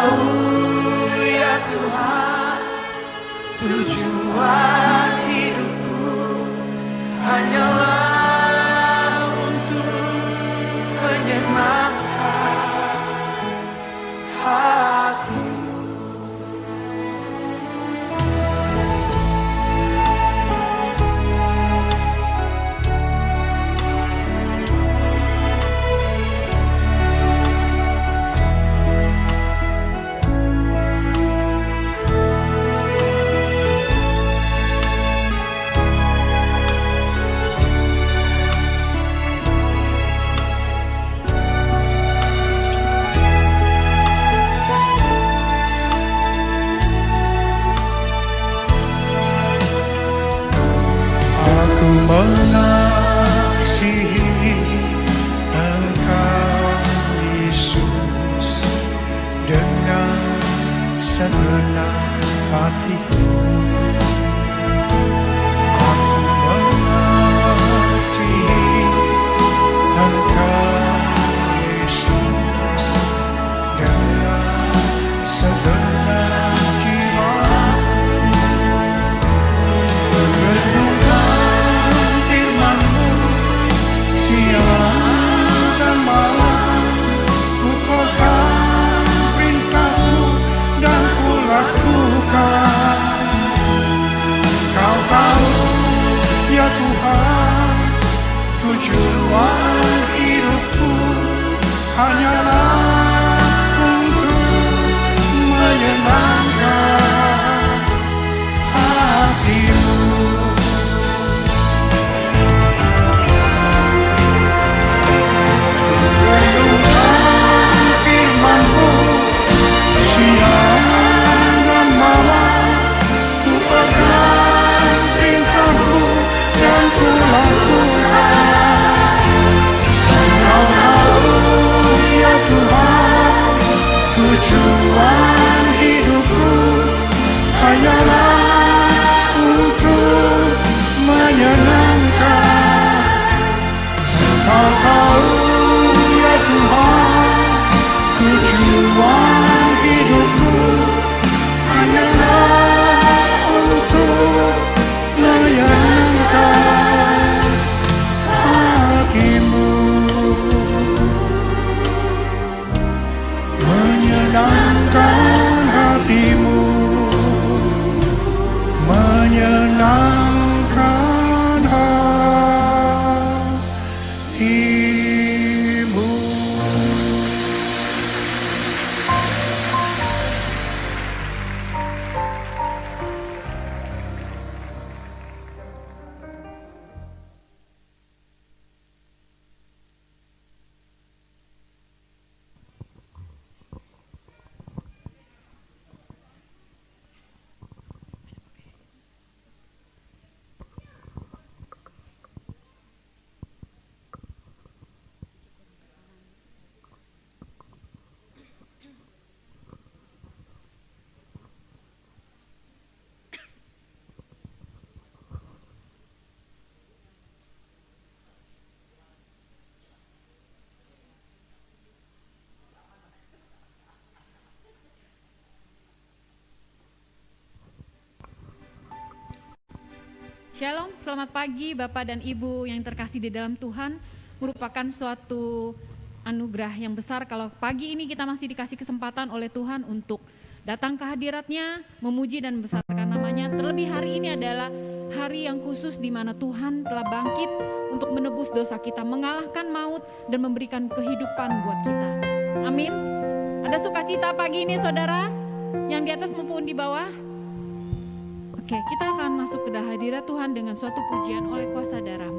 tahu ya Tuhan, tujuan hidupku hanyalah untuk menyenangkan hati. Mengasihi Engkau Yesus dengan segenap hatiku. Aku mengasihi Engkau Yesus dengan segenap jiwaku. Siang dan malam ku pegang perintah-Mu dan ku lakukan. Kau tahu ya Tuhan, tujuan hidupku hanyalah untuk menyenangkan hati-Mu. Siang dan malam ku pegang perintah-Mu dan ku lakukan. Kau tahu ya Tuhan, tujuan hidupku hanyalah untuk menyenangkan. Kau tahu ya Tuhan, tujuan hidupku hanyalah untuk menyenangkan hati-Mu. Menyenangkan hati-Mu, menyenangkan hati-Mu. Shalom, selamat pagi Bapak dan Ibu yang terkasih di dalam Tuhan. Merupakan suatu anugerah yang besar kalau pagi ini kita masih dikasih kesempatan oleh Tuhan untuk datang ke hadirat-Nya, memuji dan membesarkan nama-Nya. Terlebih hari ini adalah hari yang khusus di mana Tuhan telah bangkit untuk menebus dosa kita, mengalahkan maut dan memberikan kehidupan buat kita. Amin. Ada sukacita pagi ini saudara, yang di atas maupun di bawah. Oke, kita akan masuk ke hadirat Tuhan dengan suatu pujian oleh kuasa darah-Mu.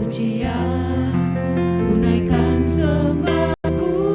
Pujian, ku naikkan sembahku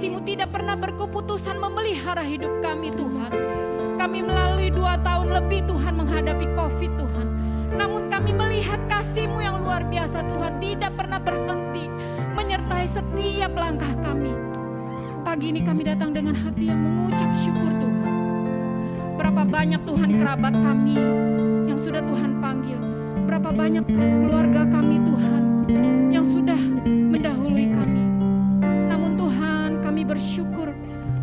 kasih-Mu tidak pernah berkeputusan memelihara hidup kami Tuhan. Kami melalui 2 tahun lebih Tuhan menghadapi COVID Tuhan. Namun kami melihat kasih-Mu yang luar biasa Tuhan, tidak pernah berhenti menyertai setiap langkah kami. Pagi ini kami datang dengan hati yang mengucap syukur Tuhan. Berapa banyak Tuhan kerabat kami yang sudah Tuhan panggil. Berapa banyak keluarga kami Tuhan yang sudah mendahului kami. Namun Tuhan, kami bersyukur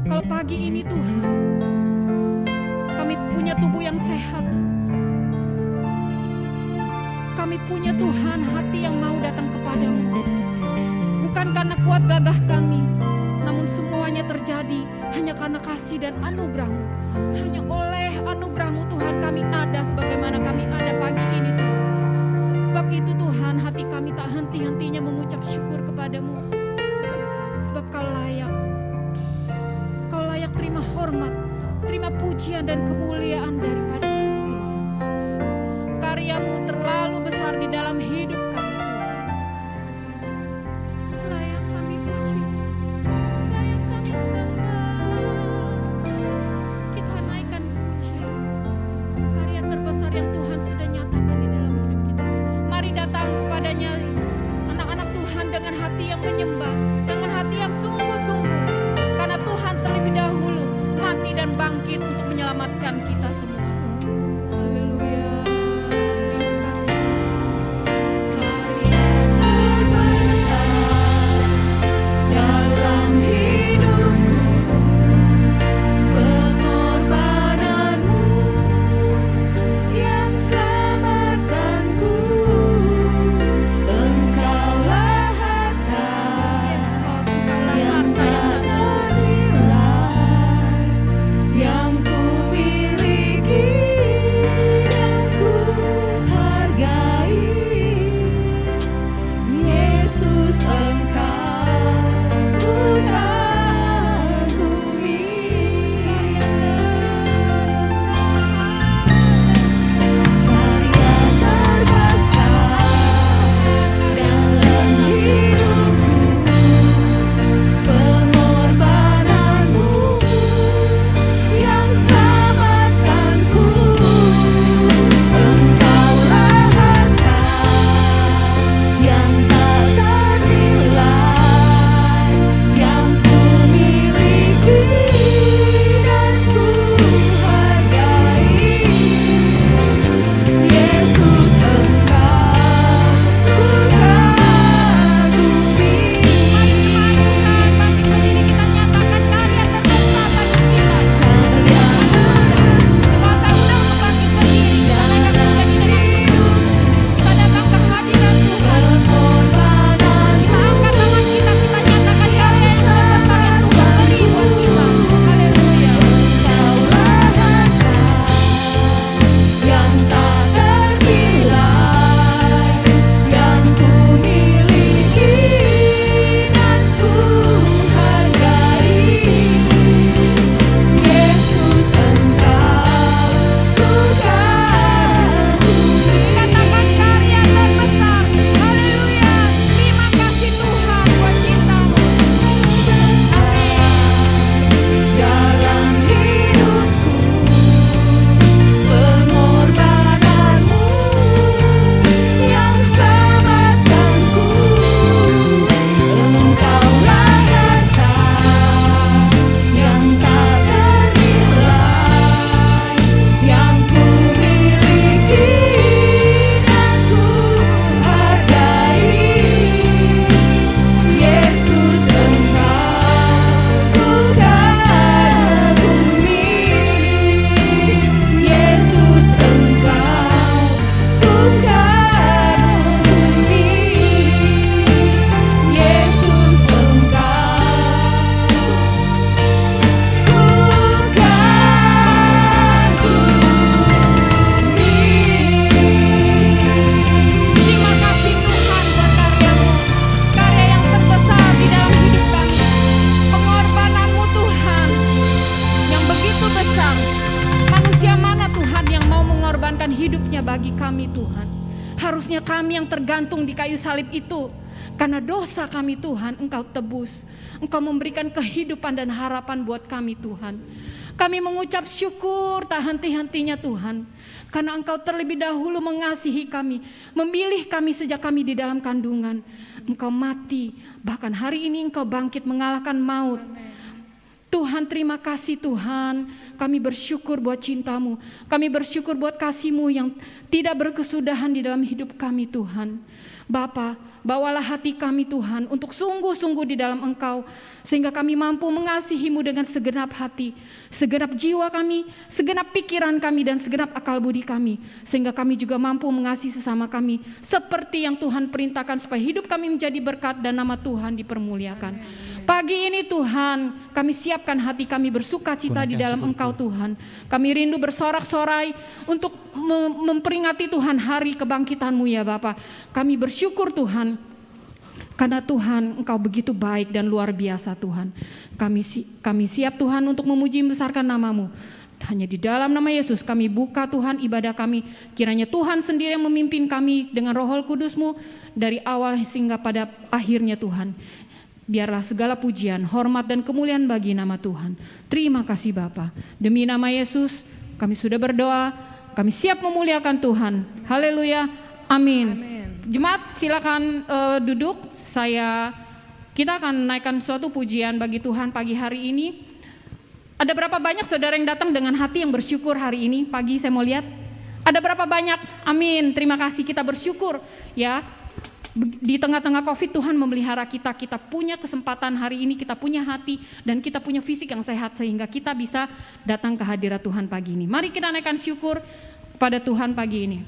kalau pagi ini Tuhan kami punya tubuh yang sehat. Kami punya Tuhan hati yang mau datang kepadamu. Bukan karena kuat gagah kami, namun semuanya terjadi hanya karena kasih dan anugerah-Mu. Hanya oleh anugerah-Mu Tuhan kami ada sebagaimana kami ada pagi ini Tuhan. Sebab itu Tuhan, hati kami tak henti-hentinya mengucap syukur kepadamu. Sebab Kau layak. Kau layak terima hormat, terima pujian dan kemuliaan daripada kami Tuhan. Karya-Mu terlalu besar di dalam hidup kami Tuhan. Layak kami puji, layak kami sembah. Kita naikkan pujian, karya terbesar yang Tuhan sudah nyatakan di dalam hidup kita. Mari datang kepadanya anak-anak Tuhan dengan hati yang menyembah, dengan hati yang sungguh-sungguh. Karena Tuhan terlebih dahulu mati dan bangkit untuk menyelamatkan kita semua. Haleluya. Terima kasih. Karya terbesar dalam hidupku, pengorbananmu yang selamatkanku. Engkaulah harta yang tak ternilai, yang ku miliki dan ku hargai. Yesus, Engkau ku kagumi. Karya terbesar dalam hidupku, pengorbananmu yang selamatkanku. Engkaulah harta yang tak ternilai, yang ku miliki dan ku hargai. Yesus, Engkau ku kagumi. Mari berdiri kita nyatakan karya terbesar bagi kita. Karya terbesar. Kita bangkit berdiri, kita naikkan pujian dengan sungguh. Kita datang ke hadirat Tuhan. Kita angkat tangan kita, kita nyatakan karya yang terbesar yang Tuhan beri buat kita. Haleluya. Engkaulah harta yang tak ternilai, yang ku miliki dan ku hargai. Yesus, Engkau ku kagumi. Katakan karya terbesar. Haleluya. Terima kasih Tuhan buat cinta-Mu. Dalam hidupku, pengorbananmu yang selamatkanku. Engkaulah harta yang tak ternilai, yang ku miliki dan ku hargai. Yesus, Engkau ku kagumi. Yesus, Engkau ku kagumi. Yesus, Engkau ku kagumi. Terima kasih Tuhan buat karya-Mu, karya yang terbesar di dalam hidup kami. Pengorbanan-Mu Tuhan yang begitu besar. Manusia mana Tuhan yang mau mengorbankan hidupnya bagi kami Tuhan? Harusnya kami yang tergantung di kayu salib itu. Karena dosa kami Tuhan, Engkau tebus. Engkau memberikan kehidupan dan harapan buat kami Tuhan. Kami mengucap syukur tak henti-hentinya Tuhan. Karena Engkau terlebih dahulu mengasihi kami, memilih kami sejak kami di dalam kandungan. Engkau mati, bahkan hari ini Engkau bangkit mengalahkan maut. Tuhan, terima kasih Tuhan. Kami bersyukur buat cinta-Mu. Kami bersyukur buat kasih-Mu yang tidak berkesudahan di dalam hidup kami Tuhan. Bapa, bawalah hati kami Tuhan untuk sungguh-sungguh di dalam Engkau, sehingga kami mampu mengasihi-Mu dengan segenap hati, segenap jiwa kami, segenap pikiran kami, dan segenap akal budi kami, sehingga kami juga mampu mengasihi sesama kami seperti yang Tuhan perintahkan, supaya hidup kami menjadi berkat dan nama Tuhan dipermuliakan. Pagi ini Tuhan, kami siapkan hati kami bersuka cita di dalam Engkau Tuhan. Kami rindu bersorak-sorai untuk memperingati Tuhan hari kebangkitan-Mu ya Bapa. Kami bersyukur Tuhan, karena Tuhan Engkau begitu baik dan luar biasa Tuhan. Kami siap Tuhan untuk memuji membesarkan nama-Mu. Hanya di dalam nama Yesus kami buka Tuhan ibadah kami. Kiranya Tuhan sendiri yang memimpin kami dengan Roh Kudus-Mu dari awal hingga pada akhirnya Tuhan. Biarlah segala pujian, hormat dan kemuliaan bagi nama Tuhan. Terima kasih Bapa. Demi nama Yesus kami sudah berdoa. Kami siap memuliakan Tuhan. Haleluya. Amin. Jemaat silakan duduk. Kita akan naikkan suatu pujian bagi Tuhan pagi hari ini. Ada berapa banyak saudara yang datang dengan hati yang bersyukur hari ini? Pagi saya mau lihat. Ada berapa banyak? Amin. Terima kasih, kita bersyukur ya. Di tengah-tengah COVID Tuhan memelihara kita. Kita punya kesempatan hari ini, kita punya hati dan kita punya fisik yang sehat sehingga kita bisa datang ke hadirat Tuhan pagi ini. Mari kita naikkan syukur pada Tuhan pagi ini.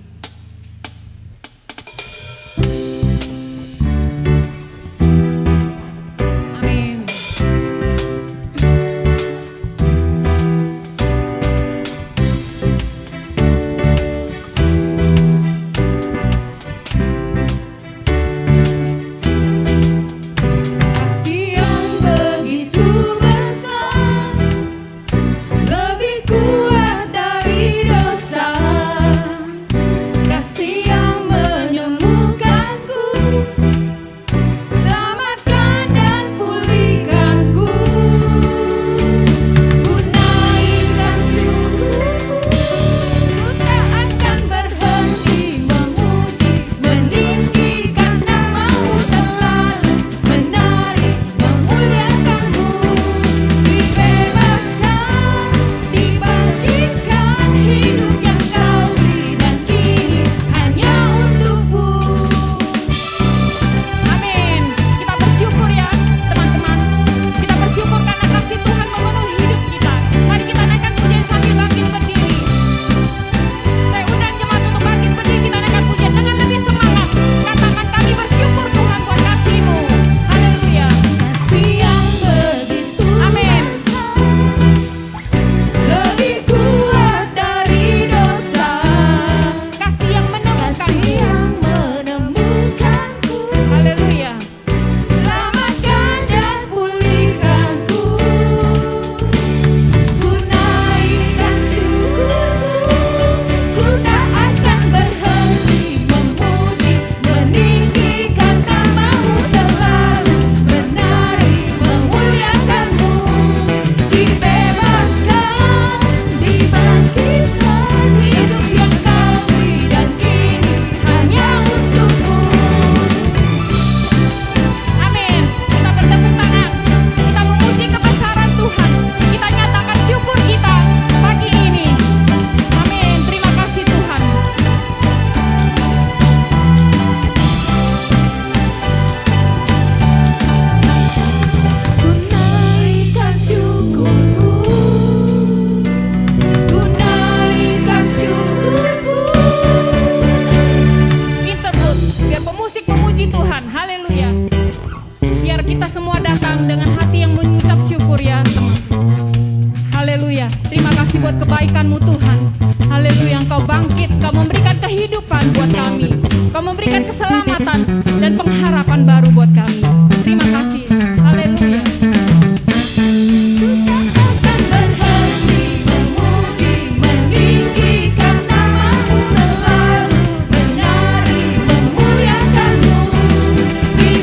Di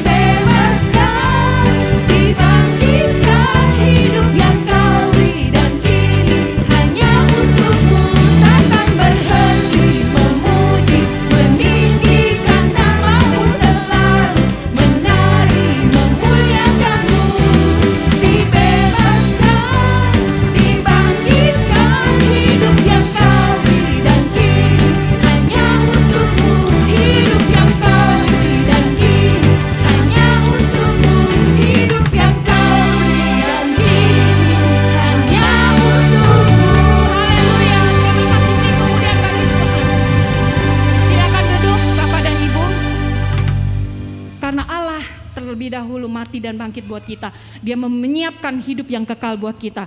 bangkit buat kita. Dia menyiapkan hidup yang kekal buat kita.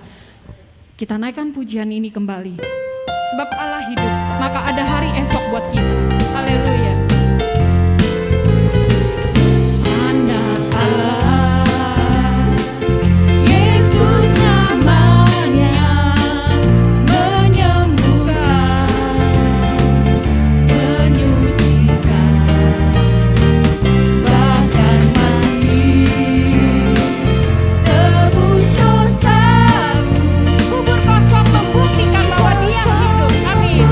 Kita naikkan pujian ini kembali. Sebab Allah hidup, maka ada hari esok buat kita. Haleluya. Anak Allah, Yesus namanya, menyembuhkan, menyucikan, bahkan mati, tebus dosaku, kubur kosong membuktikan bahwa Dia hidup. Amin.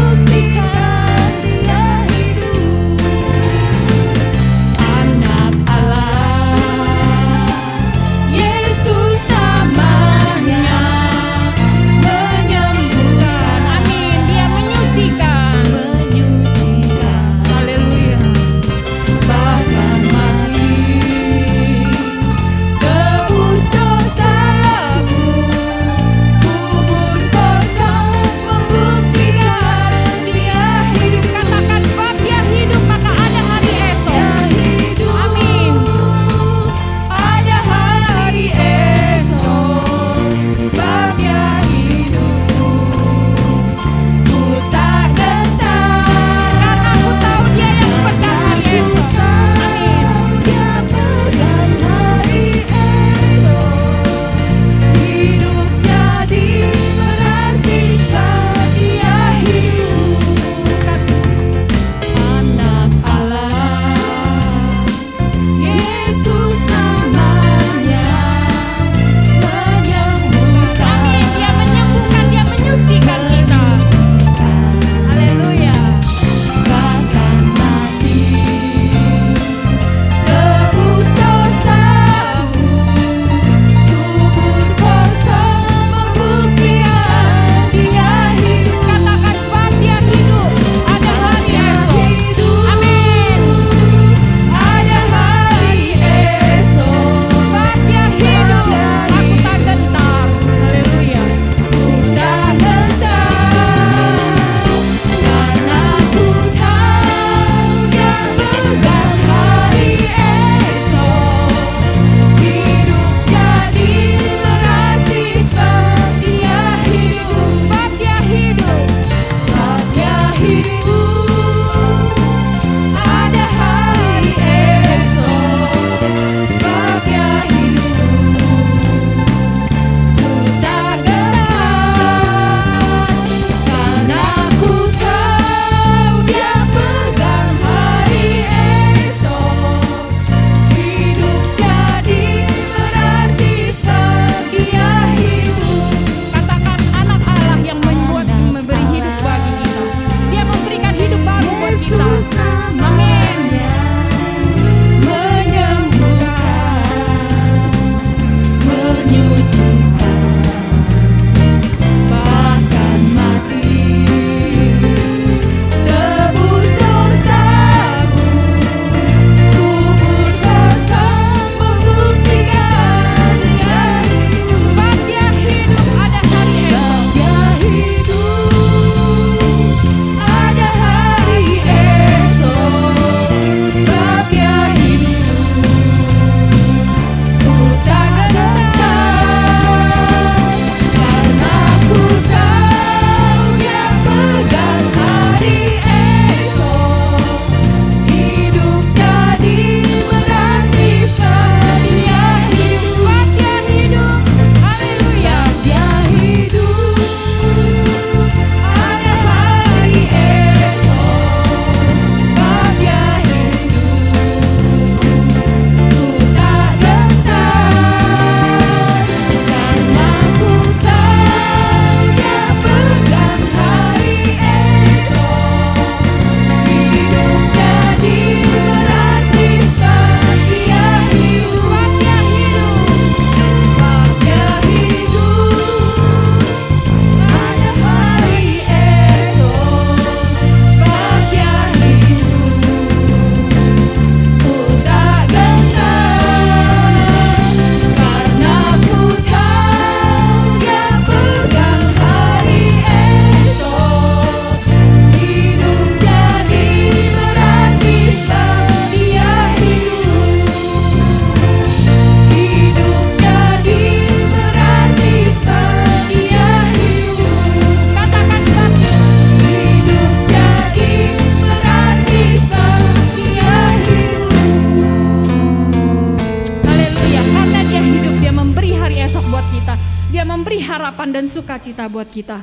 kita. Dia memberi harapan dan sukacita buat kita.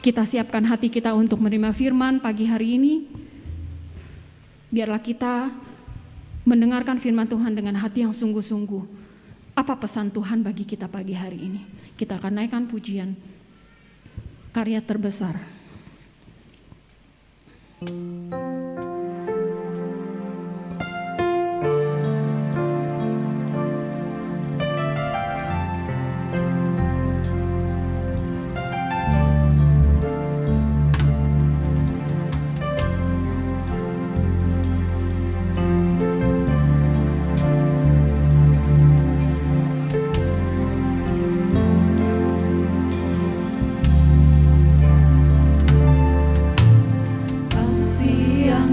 Kita siapkan hati kita untuk menerima firman pagi hari ini. Biarlah kita mendengarkan firman Tuhan dengan hati yang sungguh-sungguh. Apa pesan Tuhan bagi kita pagi hari ini? Kita akan naikkan pujian karya terbesar. Kasih yang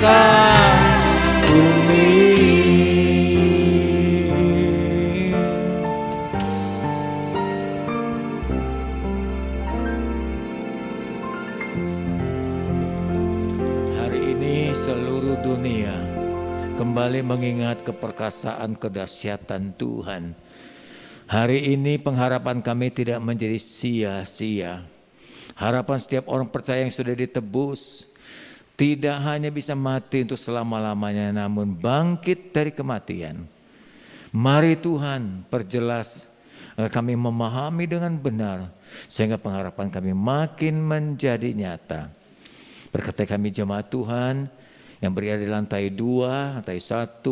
muka bumi. Hari ini seluruh dunia kembali mengingat keperkasaan kedahsyatan Tuhan. Hari ini pengharapan kami tidak menjadi sia-sia. Harapan setiap orang percaya yang sudah ditebus tidak hanya bisa mati untuk selama-lamanya, namun bangkit dari kematian. Mari Tuhan perjelas agar kami memahami dengan benar, sehingga pengharapan kami makin menjadi nyata. Berkati kami jemaat Tuhan yang berada di lantai 2, lantai 1,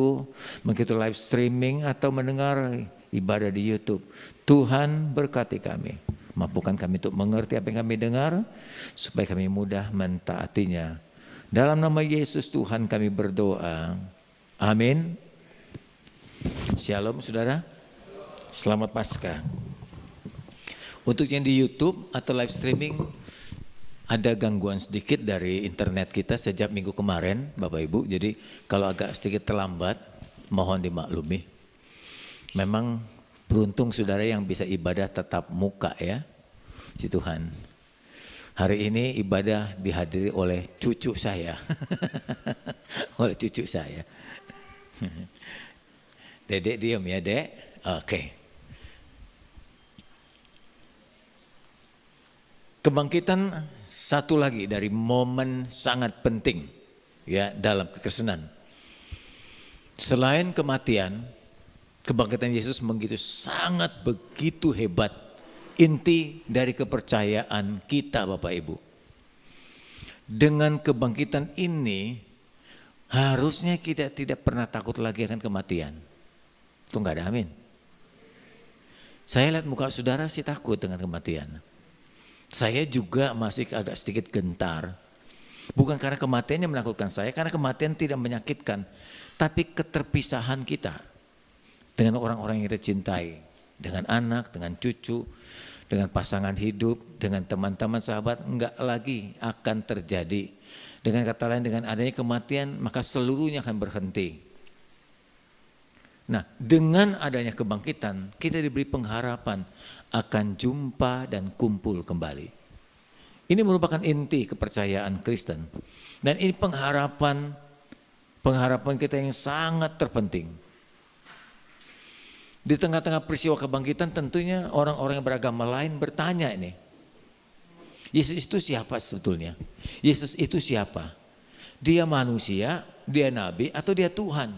mengikuti live streaming atau mendengar ibadah di YouTube. Tuhan berkati kami, mampukan kami untuk mengerti apa yang kami dengar, supaya kami mudah mentaatinya. Dalam nama Yesus Tuhan kami berdoa. Amin. Shalom saudara. Selamat Paskah. Untuk yang di YouTube atau live streaming, ada gangguan sedikit dari internet kita sejak minggu kemarin Bapak Ibu. Jadi kalau agak sedikit terlambat, mohon dimaklumi. Memang beruntung saudara yang bisa ibadah tetap muka ya, si Tuhan. Hari ini ibadah dihadiri oleh cucu saya. Oleh cucu saya. Dedek diam ya dek. Oke. Kebangkitan satu lagi dari momen sangat penting ya dalam kekristenan. Selain kematian, kebangkitan Yesus begitu hebat, inti dari kepercayaan kita Bapak Ibu. Dengan kebangkitan ini harusnya kita tidak pernah takut lagi akan kematian. Itu enggak ada amin. Saya lihat muka saudara sih takut dengan kematian. Saya juga masih agak sedikit gentar. Bukan karena kematian yang menakutkan saya, karena kematian tidak menyakitkan, tapi keterpisahan kita dengan orang-orang yang kita cintai, dengan anak, dengan cucu, dengan pasangan hidup, dengan teman-teman sahabat, enggak lagi akan terjadi. Dengan kata lain, dengan adanya kematian, maka seluruhnya akan berhenti. Nah, dengan adanya kebangkitan, kita diberi pengharapan akan jumpa dan kumpul kembali. Ini merupakan inti kepercayaan Kristen. Dan ini pengharapan kita yang sangat terpenting. Di tengah-tengah peristiwa kebangkitan tentunya orang-orang yang beragama lain bertanya ini. Yesus itu siapa sebetulnya? Yesus itu siapa? Dia manusia, dia nabi, atau dia Tuhan?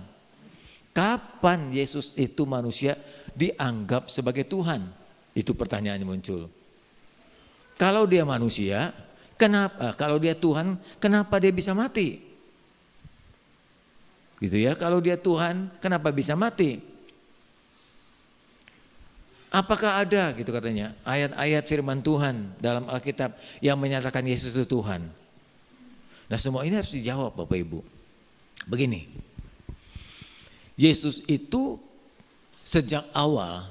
Kapan Yesus itu manusia dianggap sebagai Tuhan? Itu pertanyaannya muncul. Kalau dia manusia, kenapa? Kalau dia Tuhan, kenapa dia bisa mati? Gitu ya, kalau dia Tuhan, kenapa bisa mati? Apakah ada gitu katanya ayat-ayat firman Tuhan dalam Alkitab yang menyatakan Yesus itu Tuhan? Nah semua ini harus dijawab Bapak Ibu. Begini, Yesus itu sejak awal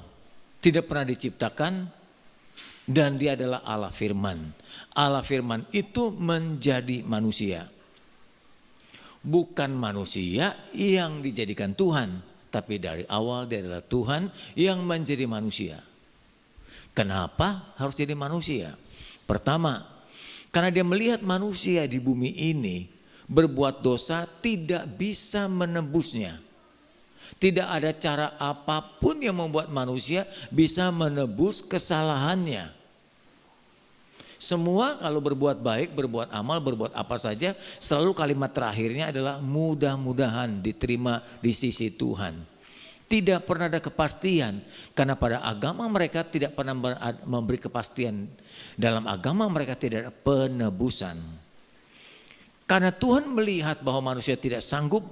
tidak pernah diciptakan dan dia adalah Allah firman. Allah firman itu menjadi manusia. Bukan manusia yang dijadikan Tuhan. Tapi dari awal dia adalah Tuhan yang menjadi manusia. Kenapa harus jadi manusia? Pertama, karena dia melihat manusia di bumi ini berbuat dosa tidak bisa menebusnya. Tidak ada cara apapun yang membuat manusia bisa menebus kesalahannya. Semua kalau berbuat baik, berbuat amal, berbuat apa saja, selalu kalimat terakhirnya adalah mudah-mudahan diterima di sisi Tuhan. Tidak pernah ada kepastian, karena pada agama mereka tidak pernah memberi kepastian. Dalam agama mereka tidak ada penebusan. Karena Tuhan melihat bahwa manusia tidak sanggup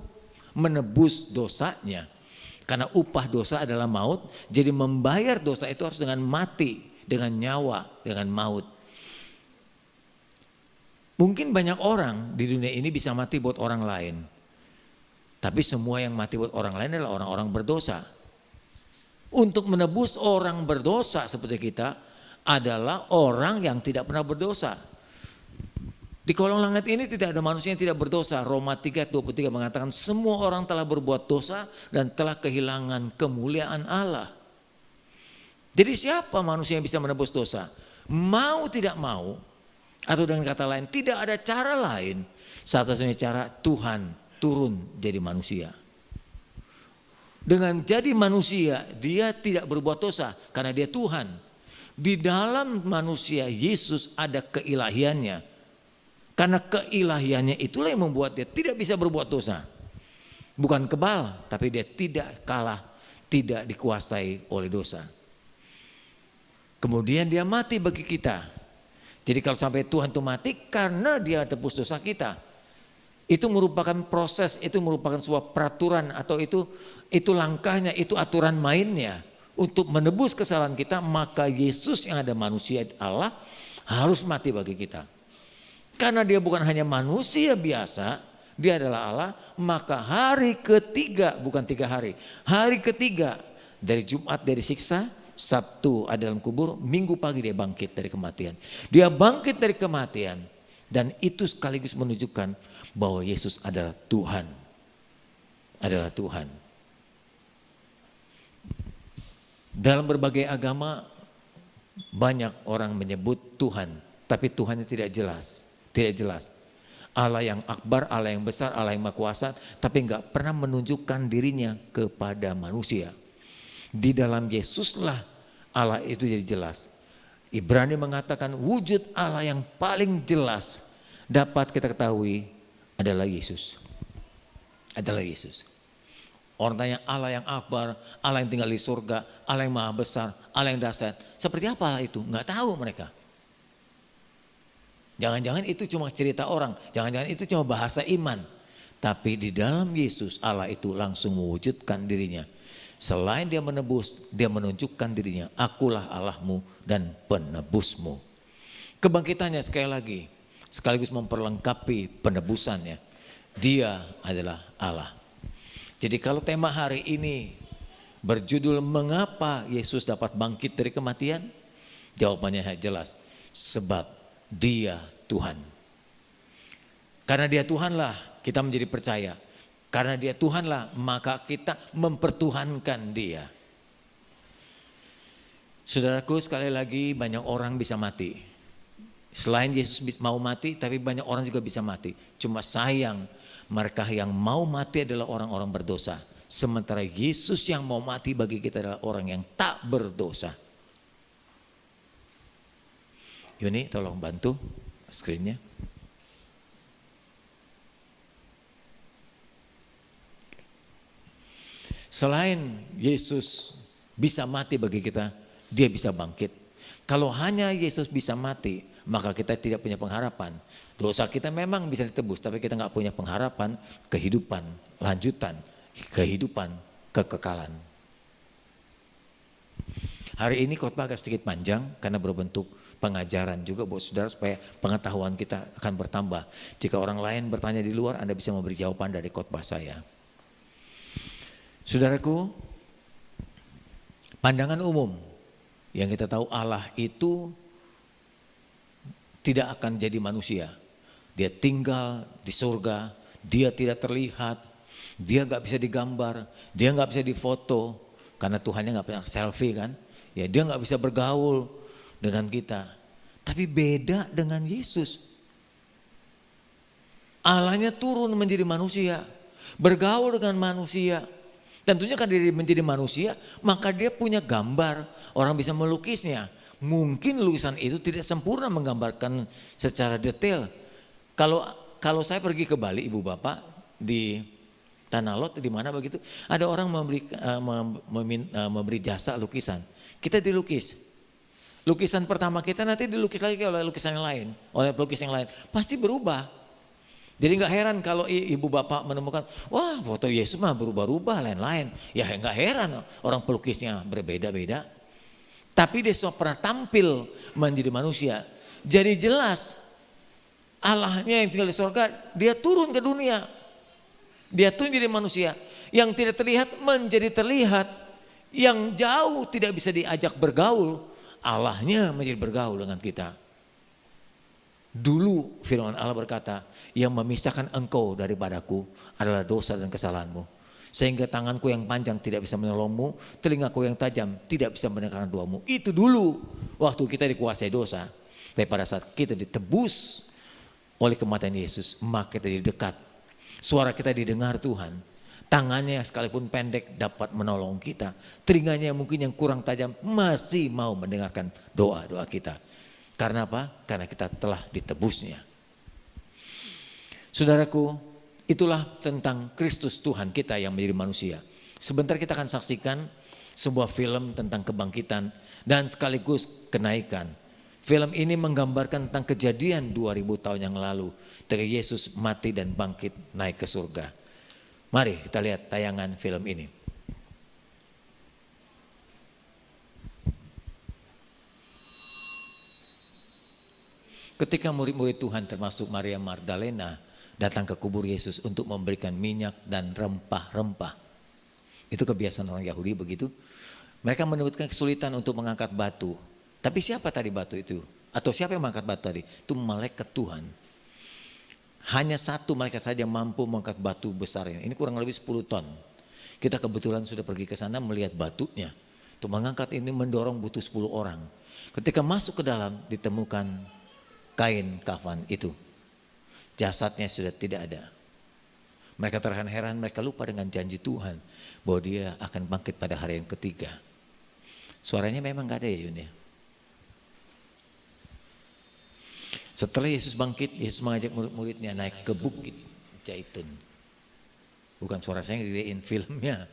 menebus dosanya. Karena upah dosa adalah maut, jadi membayar dosa itu harus dengan mati, dengan nyawa, dengan maut. Mungkin banyak orang di dunia ini bisa mati buat orang lain. Tapi semua yang mati buat orang lain adalah orang-orang berdosa. Untuk menebus orang berdosa seperti kita adalah orang yang tidak pernah berdosa. Di kolong langit ini tidak ada manusia yang tidak berdosa. Roma 3:23 mengatakan semua orang telah berbuat dosa dan telah kehilangan kemuliaan Allah. Jadi siapa manusia yang bisa menebus dosa? Mau tidak mau, atau dengan kata lain tidak ada cara lain. Satu-satunya cara Tuhan turun jadi manusia. Dengan jadi manusia dia tidak berbuat dosa karena dia Tuhan. Di dalam manusia Yesus ada keilahiannya. Karena keilahiannya itulah yang membuat dia tidak bisa berbuat dosa. Bukan kebal, tapi dia tidak kalah, tidak dikuasai oleh dosa. Kemudian dia mati bagi kita. Jadi kalau sampai Tuhan itu mati karena dia tebus dosa kita. Itu merupakan proses, itu merupakan sebuah peraturan atau itu langkahnya, itu aturan mainnya. Untuk menebus kesalahan kita, maka Yesus yang ada manusia Allah harus mati bagi kita. Karena dia bukan hanya manusia biasa, dia adalah Allah, maka hari ketiga, bukan 3 hari, hari ketiga dari Jumat dari siksa, Sabtu ada dalam kubur, Minggu pagi dia bangkit dari kematian. Dia bangkit dari kematian dan itu sekaligus menunjukkan bahwa Yesus adalah Tuhan. Adalah Tuhan. Dalam berbagai agama banyak orang menyebut Tuhan, tapi Tuhannya tidak jelas. Tidak jelas. Allah yang akbar, Allah yang besar, Allah yang maha kuasa, tapi enggak pernah menunjukkan dirinya kepada manusia. Di dalam Yesuslah Allah itu jadi jelas. Ibrani mengatakan wujud Allah yang paling jelas dapat kita ketahui adalah Yesus. Adalah Yesus. Orang tanya Allah yang akbar, Allah yang tinggal di surga, Allah yang maha besar, Allah yang dahsyat. Seperti apa Allah itu? Enggak tahu mereka. Jangan-jangan itu cuma cerita orang, jangan-jangan itu cuma bahasa iman. Tapi di dalam Yesus Allah itu langsung mewujudkan dirinya. Selain dia menebus, dia menunjukkan dirinya. Akulah Allahmu dan penebusmu. Kebangkitannya sekali lagi, sekaligus memperlengkapi penebusannya. Dia adalah Allah. Jadi kalau tema hari ini berjudul mengapa Yesus dapat bangkit dari kematian? Jawabannya jelas, sebab Dia Tuhan. Karena Dia Tuhanlah kita menjadi percaya. Karena Dia Tuhanlah maka kita mempertuhankan Dia. Saudaraku, sekali lagi banyak orang bisa mati. Selain Yesus mau mati, tapi banyak orang juga bisa mati. Cuma sayang mereka yang mau mati adalah orang-orang berdosa. Sementara Yesus yang mau mati bagi kita adalah orang yang tak berdosa. Yuni tolong bantu screen-nya. Selain Yesus bisa mati bagi kita, dia bisa bangkit. Kalau hanya Yesus bisa mati, maka kita tidak punya pengharapan. Dosa kita memang bisa ditebus, tapi kita nggak punya pengharapan, kehidupan, lanjutan, kehidupan, kekekalan. Hari ini khotbah agak sedikit panjang karena berbentuk pengajaran juga buat saudara supaya pengetahuan kita akan bertambah. Jika orang lain bertanya di luar, Anda bisa memberi jawaban dari khotbah saya. Saudaraku, pandangan umum yang kita tahu Allah itu tidak akan jadi manusia. Dia tinggal di surga, dia tidak terlihat, dia gak bisa digambar, dia gak bisa difoto karena Tuhannya gak pernah selfie kan. Ya, dia gak bisa bergaul dengan kita. Tapi beda dengan Yesus. Allahnya turun menjadi manusia, bergaul dengan manusia. Tentunya kan dia menjadi manusia, maka dia punya gambar, orang bisa melukisnya. Mungkin lukisan itu tidak sempurna menggambarkan secara detail. Kalau saya pergi ke Bali, ibu bapak, di Tanah Lot di mana begitu, ada orang memberi jasa lukisan. Kita dilukis. Lukisan pertama kita nanti dilukis lagi oleh lukisan yang lain, oleh pelukis yang lain. Pasti berubah. Jadi nggak heran kalau ibu bapak menemukan, wah foto Yesus mah berubah-ubah lain-lain. Ya nggak heran orang pelukisnya berbeda-beda. Tapi dia sudah pernah tampil menjadi manusia. Jadi jelas Allahnya yang tinggal di surga, dia turun ke dunia. Dia turun jadi manusia. Yang tidak terlihat menjadi terlihat. Yang jauh tidak bisa diajak bergaul, Allahnya menjadi bergaul dengan kita. Dulu firman Allah berkata, yang memisahkan engkau daripadaku adalah dosa dan kesalahanmu. Sehingga tanganku yang panjang tidak bisa menolongmu, telingaku yang tajam tidak bisa mendengarkan doamu. Itu dulu waktu kita dikuasai dosa. Tapi pada saat kita ditebus oleh kematian Yesus, maka kita dekat. Suara kita didengar Tuhan. Tangannya sekalipun pendek dapat menolong kita. Telinganya mungkin yang kurang tajam masih mau mendengarkan doa-doa kita. Karena apa? Karena kita telah ditebusnya. Saudaraku, itulah tentang Kristus Tuhan kita yang menjadi manusia. Sebentar kita akan saksikan sebuah film tentang kebangkitan dan sekaligus kenaikan. Film ini menggambarkan tentang kejadian 2000 tahun yang lalu. Ketika Yesus mati dan bangkit naik ke surga. Mari kita lihat tayangan film ini. Ketika murid-murid Tuhan termasuk Maria Magdalena datang ke kubur Yesus untuk memberikan minyak dan rempah-rempah. Itu kebiasaan orang Yahudi begitu. Mereka menemukan kesulitan untuk mengangkat batu. Tapi siapa tadi batu itu? Atau siapa yang mengangkat batu tadi? Itu malaikat Tuhan. Hanya satu malaikat saja mampu mengangkat batu besar ini. Ini kurang lebih 10 ton. Kita kebetulan sudah pergi ke sana melihat batunya. Untuk mengangkat ini mendorong butuh 10 orang. Ketika masuk ke dalam ditemukan kain kafan itu. Jasadnya sudah tidak ada. Mereka terheran-heran, mereka lupa dengan janji Tuhan bahwa dia akan bangkit pada hari yang ketiga. Suaranya memang gak ada ya Yun ya. Setelah Yesus bangkit, Yesus mengajak murid-muridnya naik ke bukit Zaitun. Bukan suara saya yang didein filmnya.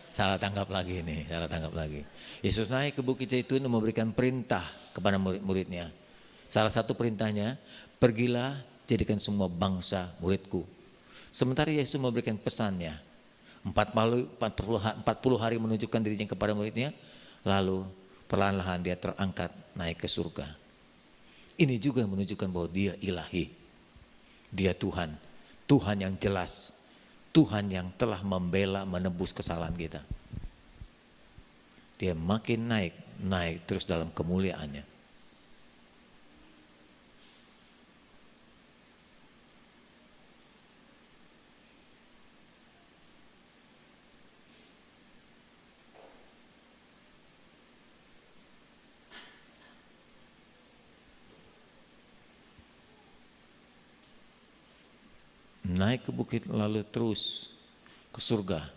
Salah tangkap lagi ini, salah tangkap lagi. Yesus naik ke bukit Zaitun memberikan perintah kepada murid-muridnya. Salah satu perintahnya, pergilah jadikan semua bangsa muridku. Sementara Yesus memberikan pesannya, 40 hari menunjukkan dirinya kepada muridnya, lalu perlahan-lahan dia terangkat naik ke surga. Ini juga menunjukkan bahwa dia ilahi, dia Tuhan, Tuhan yang jelas, Tuhan yang telah membela menebus kesalahan kita. Dia makin naik terus dalam kemuliaannya. Naik ke bukit lalu terus ke surga.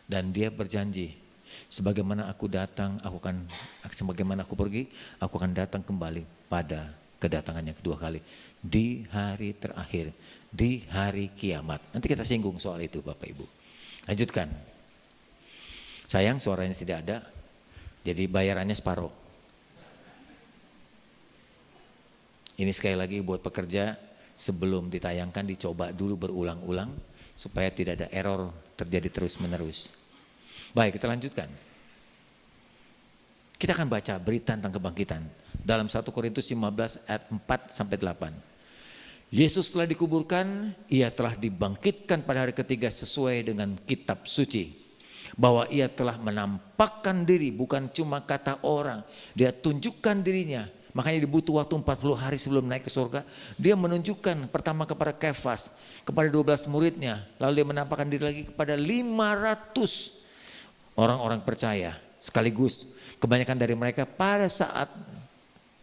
Dan dia berjanji, sebagaimana aku datang, sebagaimana aku pergi, aku akan datang kembali pada kedatangannya kedua kali. Di hari terakhir, di hari kiamat. Nanti kita singgung soal itu Bapak Ibu. Lanjutkan. Sayang suaranya tidak ada, jadi bayarannya separuh. Ini sekali lagi buat pekerja, sebelum ditayangkan dicoba dulu berulang-ulang supaya tidak ada error terjadi terus-menerus. Baik, kita lanjutkan. Kita akan baca berita tentang kebangkitan dalam 1 Korintus 15 ayat 4 sampai 8. Yesus telah dikuburkan, ia telah dibangkitkan pada hari ketiga sesuai dengan kitab suci. Bahwa ia telah menampakkan diri, bukan cuma kata orang, dia tunjukkan dirinya. Makanya dibutuh waktu 40 hari sebelum naik ke surga. Dia menunjukkan pertama kepada Kefas, kepada 12 muridnya. Lalu dia menampakkan diri lagi kepada 500 orang-orang percaya. Sekaligus kebanyakan dari mereka pada saat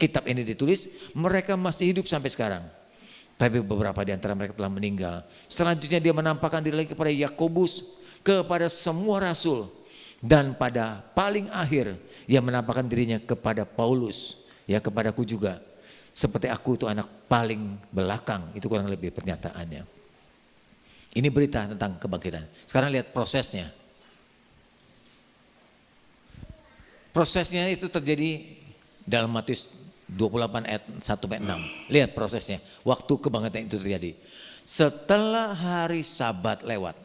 kitab ini ditulis, mereka masih hidup sampai sekarang. Tapi beberapa di antara mereka telah meninggal. Selanjutnya dia menampakkan diri lagi kepada Yakobus, kepada semua rasul. Dan pada paling akhir, ia menampakkan dirinya kepada Paulus. Ya, kepadaku juga, seperti aku itu anak paling belakang. Itu kurang lebih pernyataannya. Ini berita tentang kebangkitan. Sekarang lihat prosesnya. Prosesnya itu terjadi dalam Matius 28 ayat 1-6. Lihat prosesnya, waktu kebangkitan itu terjadi. Setelah hari Sabat lewat,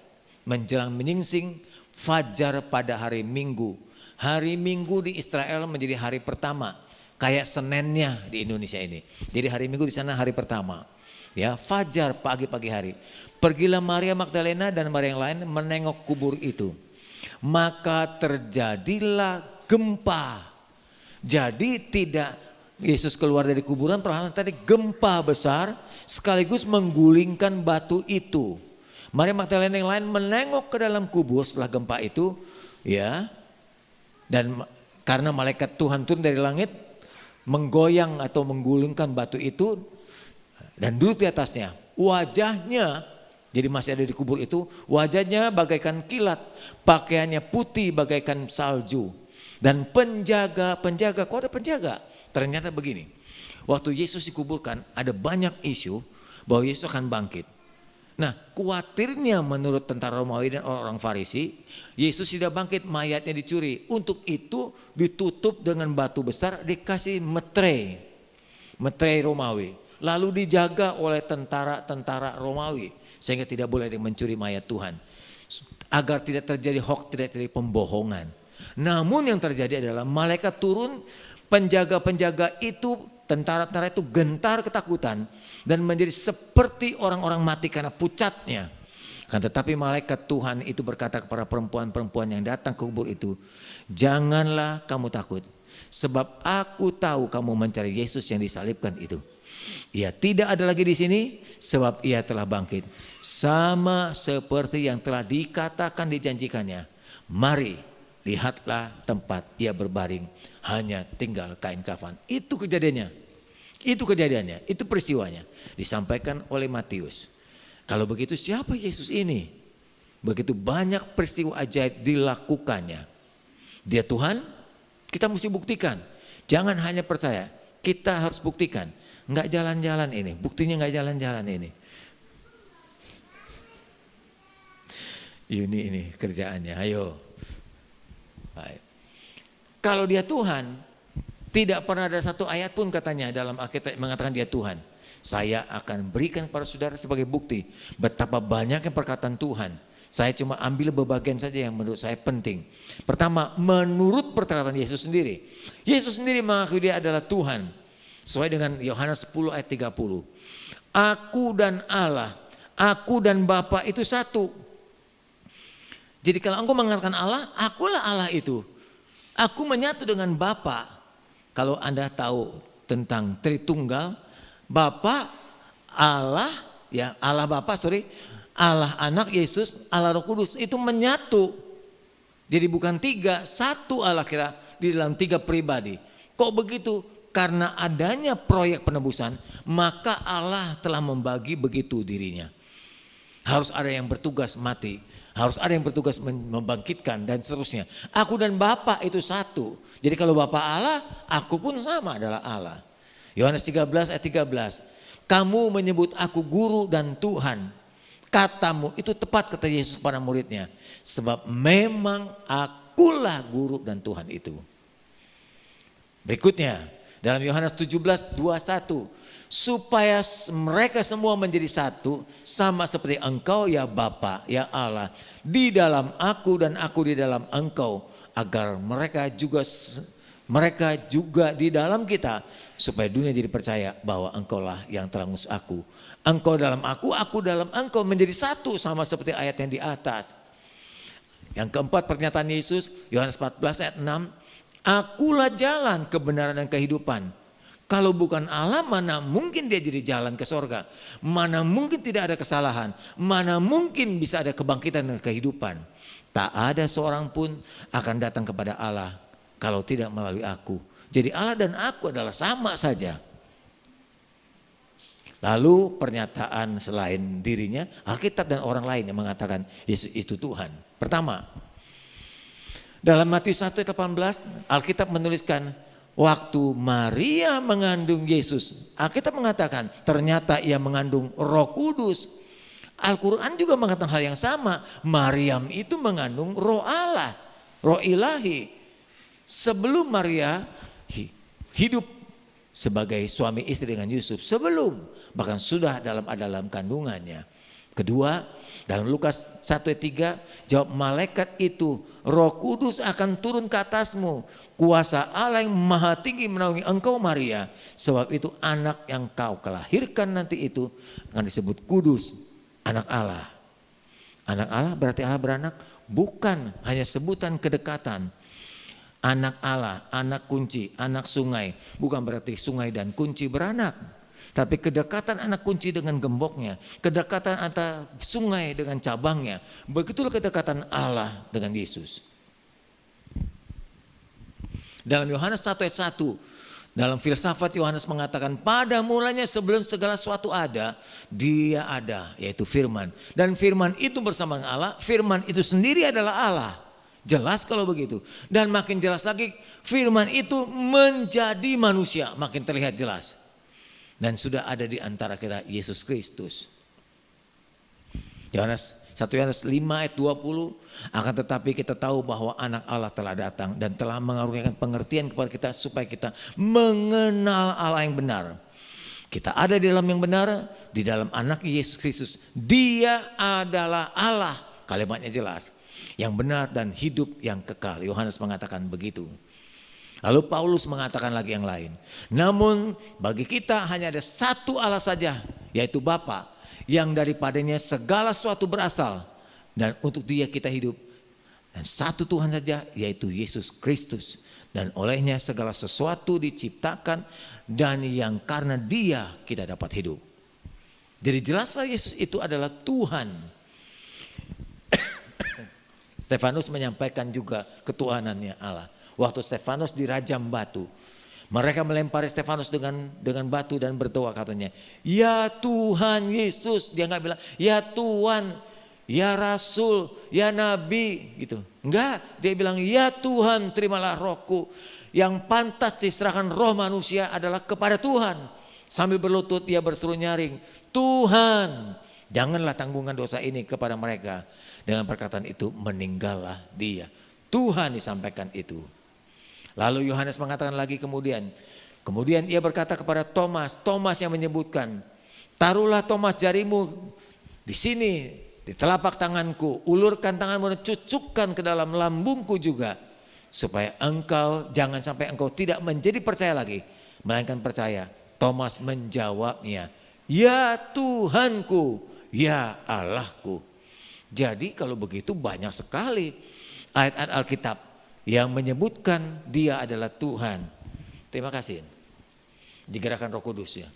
menjelang menyingsing fajar pada hari Minggu. Hari Minggu di Israel menjadi hari pertama. Kayak Seninnya di Indonesia ini. Jadi hari Minggu di sana hari pertama. Ya, fajar pagi-pagi hari. Pergilah Maria Magdalena dan Maria yang lain menengok kubur itu. Maka terjadilah gempa. Jadi tidak Yesus keluar dari kuburan, perlahan tadi gempa besar sekaligus menggulingkan batu itu. Maria Magdalena yang lain menengok ke dalam kubur setelah gempa itu, ya. Dan karena malaikat Tuhan turun dari langit menggoyang atau menggulingkan batu itu dan duduk di atasnya. Wajahnya, jadi masih ada di kubur itu, wajahnya bagaikan kilat, pakaiannya putih bagaikan salju. Dan penjaga, kok ada penjaga? Ternyata begini, waktu Yesus dikuburkan ada banyak isu bahwa Yesus akan bangkit. Nah, khawatirnya menurut tentara Romawi dan orang Farisi, Yesus tidak bangkit, mayatnya dicuri. Untuk itu ditutup dengan batu besar, dikasih metrei Romawi. Lalu dijaga oleh tentara Romawi sehingga tidak boleh mencuri mayat Tuhan. Agar tidak terjadi hoax, tidak terjadi pembohongan. Namun yang terjadi adalah malaikat turun, penjaga-penjaga itu, tentara-tentara itu gentar ketakutan dan menjadi seperti orang-orang mati karena pucatnya. Tetapi malaikat Tuhan itu berkata kepada perempuan-perempuan yang datang ke kubur itu, janganlah kamu takut, sebab aku tahu kamu mencari Yesus yang disalibkan itu. Ia tidak ada lagi di sini sebab ia telah bangkit. Sama seperti yang telah dikatakan dijanjikannya. Mari, lihatlah tempat ia berbaring, hanya tinggal kain kafan. Itu kejadiannya, itu peristiwanya. Disampaikan oleh Matius. Kalau begitu siapa Yesus ini? Begitu banyak peristiwa ajaib dilakukannya. Dia Tuhan, kita mesti buktikan. Jangan hanya percaya, kita harus buktikan. Enggak jalan-jalan ini, buktinya enggak jalan-jalan ini. Ini kerjaannya, ayo. Baik. Kalau dia Tuhan, tidak pernah ada satu ayat pun katanya dalam Alkitab mengatakan dia Tuhan. Saya akan berikan kepada saudara sebagai bukti betapa banyaknya perkataan Tuhan. Saya cuma ambil bebagian saja yang menurut saya penting. Pertama, menurut perkataan Yesus sendiri. Yesus sendiri mengakui dia adalah Tuhan. Sesuai dengan Yohanes 10 ayat 30. Aku dan Allah, aku dan Bapa itu satu. Jadi kalau engkau mengatakan Allah, akulah Allah itu. Aku menyatu dengan Bapa. Kalau Anda tahu tentang Tritunggal, Bapa, Allah, ya Allah Bapa, Allah Anak Yesus, Allah Roh Kudus itu menyatu. Jadi bukan tiga, satu Allah kita di dalam tiga pribadi. Kok begitu? Karena adanya proyek penebusan, maka Allah telah membagi begitu dirinya. Harus ada yang bertugas mati, harus ada yang bertugas membangkitkan dan seterusnya. Aku dan Bapa itu satu. Jadi kalau Bapa Allah, aku pun sama adalah Allah. Yohanes 13 ayat 13. Kamu menyebut aku guru dan Tuhan. Katamu itu tepat kata Yesus kepada muridnya. Sebab memang akulah guru dan Tuhan itu. Berikutnya dalam Yohanes 17:21. Supaya mereka semua menjadi satu, sama seperti engkau ya Bapa, ya Allah, di dalam aku dan aku di dalam engkau, agar mereka juga di dalam kita, supaya dunia jadi percaya bahwa engkaulah yang telah mengutus aku. Engkau dalam aku dalam engkau, menjadi satu sama seperti ayat yang di atas. Yang keempat pernyataan Yesus, Yohanes 14 ayat 6, akulah jalan, kebenaran dan kehidupan. Kalau bukan Allah, mana mungkin dia jadi jalan ke sorga? Mana mungkin tidak ada kesalahan? Mana mungkin bisa ada kebangkitan dan kehidupan? Tak ada seorang pun akan datang kepada Allah kalau tidak melalui aku. Jadi Allah dan aku adalah sama saja. Lalu pernyataan selain dirinya, Alkitab dan orang lain yang mengatakan Yesus itu Tuhan. Pertama, dalam Matius 1:18 Alkitab menuliskan, waktu Maria mengandung Yesus, Alkitab mengatakan ternyata ia mengandung Roh Kudus. Al-Quran juga mengatakan hal yang sama. Maryam itu mengandung Roh Allah, Roh Ilahi. Sebelum Maria hidup sebagai suami istri dengan Yusuf, sebelum, bahkan sudah dalam kandungannya. Kedua, dalam Lukas 1:3 jawab malaikat itu, Roh Kudus akan turun ke atasmu, kuasa Allah yang maha tinggi menaungi engkau Maria, sebab itu anak yang kau kelahirkan nanti itu akan disebut kudus, anak Allah. Anak Allah berarti Allah beranak, bukan hanya sebutan kedekatan. Anak Allah, anak kunci, anak sungai. Bukan berarti sungai dan kunci beranak. Tapi kedekatan anak kunci dengan gemboknya. Kedekatan antara sungai dengan cabangnya. Begitulah kedekatan Allah dengan Yesus. Dalam Yohanes 1 ayat 1. Dalam filsafat Yohanes mengatakan pada mulanya sebelum segala sesuatu ada. Dia ada, yaitu firman. Dan firman itu bersama dengan Allah. Firman itu sendiri adalah Allah. Jelas kalau begitu. Dan makin jelas lagi firman itu menjadi manusia. Makin terlihat jelas. Dan sudah ada di antara kita Yesus Kristus. Yohanes 1 Yohanes 5 ayat 20. Akan tetapi kita tahu bahwa anak Allah telah datang. Dan telah mengaruniakan pengertian kepada kita. Supaya kita mengenal Allah yang benar. Kita ada di dalam yang benar. Di dalam anak Yesus Kristus. Dia adalah Allah. Kalimatnya jelas. Yang benar dan hidup yang kekal. Yohanes mengatakan begitu. Lalu Paulus mengatakan lagi yang lain. Namun bagi kita hanya ada satu Allah saja, yaitu Bapa, yang daripadanya segala sesuatu berasal. Dan untuk dia kita hidup. Dan satu Tuhan saja, yaitu Yesus Kristus. Dan olehnya segala sesuatu diciptakan dan yang karena dia kita dapat hidup. Jadi jelaslah Yesus itu adalah Tuhan. Stefanus menyampaikan juga ketuhanannya Allah. Waktu Stefanus dirajam batu, mereka melempari Stefanus dengan batu dan berdoa katanya, ya Tuhan Yesus. Dia nggak bilang ya Tuhan, ya Rasul, ya Nabi gitu. Enggak, dia bilang ya Tuhan, terimalah rohku. Yang pantas diserahkan roh manusia adalah kepada Tuhan. Sambil berlutut ia berseru nyaring, Tuhan, janganlah tanggungan dosa ini kepada mereka. Dengan perkataan itu meninggallah dia. Tuhan disampaikan itu. Lalu Yohanes mengatakan lagi kemudian ia berkata kepada Thomas yang menyebutkan, taruhlah Thomas jarimu di sini, di telapak tanganku, ulurkan tanganmu dan cucukkan ke dalam lambungku juga. Supaya jangan sampai engkau tidak menjadi percaya lagi, melainkan percaya. Thomas menjawabnya, ya Tuhanku, ya Allahku. Jadi kalau begitu banyak sekali ayat-ayat Alkitab yang menyebutkan dia adalah Tuhan. Terima kasih. Digerakkan Roh Kudus ya.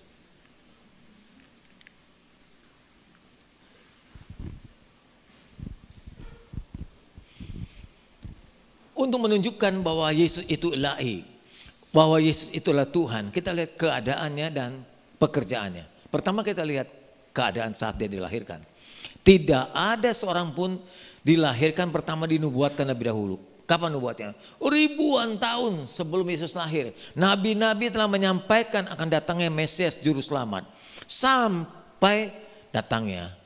Untuk menunjukkan bahwa Yesus itu ilahi, bahwa Yesus itulah Tuhan, kita lihat keadaannya dan pekerjaannya. Pertama kita lihat keadaan saat dia dilahirkan. Tidak ada seorang pun dilahirkan pertama dinubuatkan lebih dahulu. Kapan nubuatnya? Ribuan tahun sebelum Yesus lahir. Nabi-nabi telah menyampaikan akan datangnya Mesias Juru Selamat. Sampai datangnya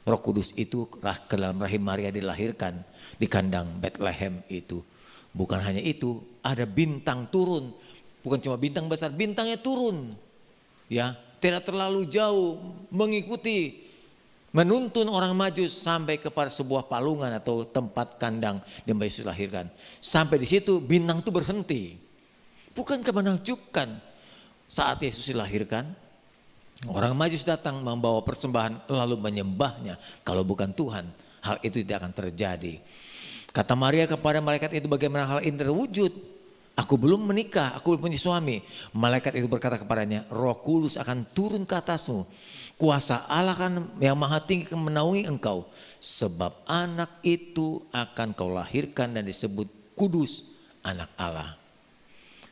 Roh Kudus itu ke dalam rahim Maria dilahirkan di kandang Bethlehem itu. Bukan hanya itu, ada bintang turun. Bukan cuma bintang besar, bintangnya turun. Ya, tidak terlalu jauh mengikuti, menuntun orang Majus sampai kepada sebuah palungan atau tempat kandang di mana Yesus lahirkan. Sampai di situ bintang itu berhenti. Bukankah menakjubkan saat Yesus dilahirkan? Orang Majus datang membawa persembahan lalu menyembahnya. Kalau bukan Tuhan, hal itu tidak akan terjadi. Kata Maria kepada malaikat itu, bagaimana hal ini terwujud? Aku belum menikah, aku belum punya suami. Malaikat itu berkata kepadanya, Roh Kudus akan turun ke atasmu. Kuasa Allah kan yang maha tinggi akan menaungi engkau. Sebab anak itu akan kau lahirkan dan disebut kudus, anak Allah.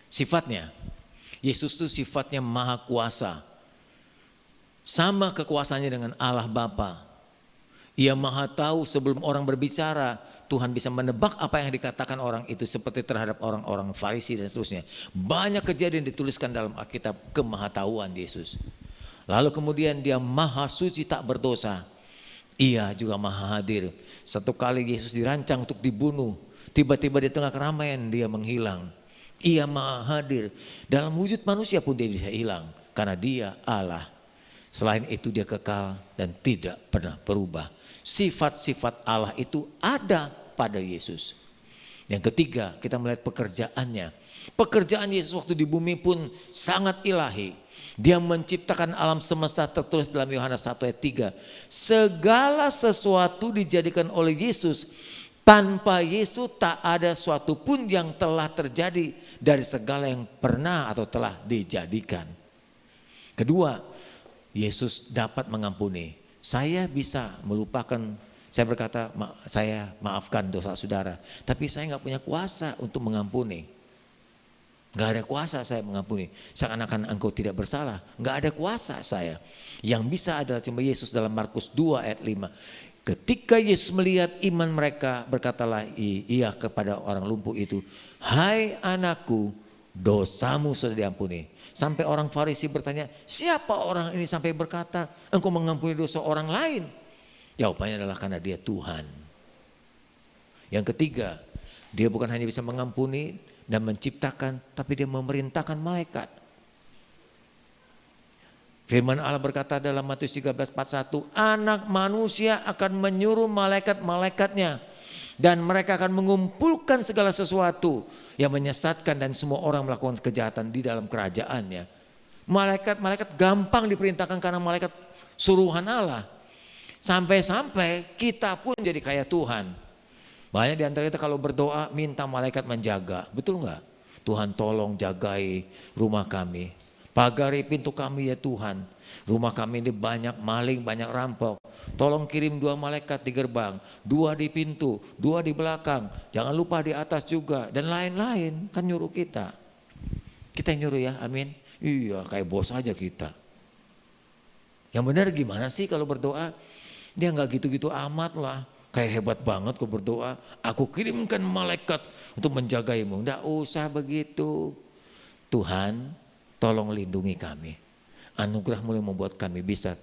Sifatnya, Yesus itu sifatnya maha kuasa. Sama kekuasaannya dengan Allah Bapa. Ia maha tahu sebelum orang berbicara, Tuhan bisa menebak apa yang dikatakan orang itu, seperti terhadap orang-orang Farisi dan seterusnya. Banyak kejadian dituliskan dalam Alkitab kemahatauan Yesus. Lalu kemudian dia maha suci tak berdosa. Ia juga maha hadir. Satu kali Yesus dirancang untuk dibunuh. Tiba-tiba di tengah keramaian dia menghilang. Ia maha hadir. Dalam wujud manusia pun dia bisa hilang. Karena dia Allah. Selain itu dia kekal dan tidak pernah berubah. Sifat-sifat Allah itu ada pada Yesus. Yang ketiga, kita melihat pekerjaannya. Pekerjaan Yesus waktu di bumi pun sangat ilahi. Dia menciptakan alam semesta, tertulis dalam Yohanes 1 ayat 3. Segala sesuatu dijadikan oleh Yesus Tanpa Yesus tak ada suatu pun yang telah terjadi dari segala yang pernah atau telah dijadikan. Kedua, Yesus dapat mengampuni. Saya bisa melupakan, saya berkata saya maafkan dosa saudara, tapi saya nggak punya kuasa untuk mengampuni. Nggak ada kuasa saya mengampuni. Seakan-akan engkau tidak bersalah. Nggak ada kuasa saya. Yang bisa adalah cuma Yesus dalam Markus 2 ayat 5. Ketika Yesus melihat iman mereka, berkatalah ia kepada orang lumpuh itu, "Hai anakku, dosamu sudah diampuni." Sampai orang Farisi bertanya, siapa orang ini sampai berkata, engkau mengampuni dosa orang lain? Jawabannya adalah karena dia Tuhan. Yang ketiga, dia bukan hanya bisa mengampuni dan menciptakan, tapi dia memerintahkan malaikat. Firman Allah berkata dalam Matius 13:41, anak manusia akan menyuruh malaikat-malaikatnya dan mereka akan mengumpulkan segala sesuatu yang menyesatkan dan semua orang melakukan kejahatan di dalam kerajaannya. Malaikat-malaikat gampang diperintahkan karena malaikat suruhan Allah. Sampai-sampai kita pun jadi kayak Tuhan. Banyak di antara kita kalau berdoa minta malaikat menjaga, betul nggak? Tuhan tolong jagai rumah kami. Pagari pintu kami ya Tuhan, rumah kami ini banyak maling, banyak rampok. Tolong kirim 2 malaikat di gerbang, 2 di pintu, 2 di belakang. Jangan lupa di atas juga dan lain-lain, kan nyuruh kita. Kita yang nyuruh ya, amin. Iya kayak bos aja kita. Yang benar gimana sih kalau berdoa? Dia nggak gitu-gitu amat lah. Kayak hebat banget kalau berdoa, aku kirimkan malaikat untuk menjagaimu. Nggak usah begitu. Tuhan, tolong lindungi kami. Anugerah mulai membuat kami bisa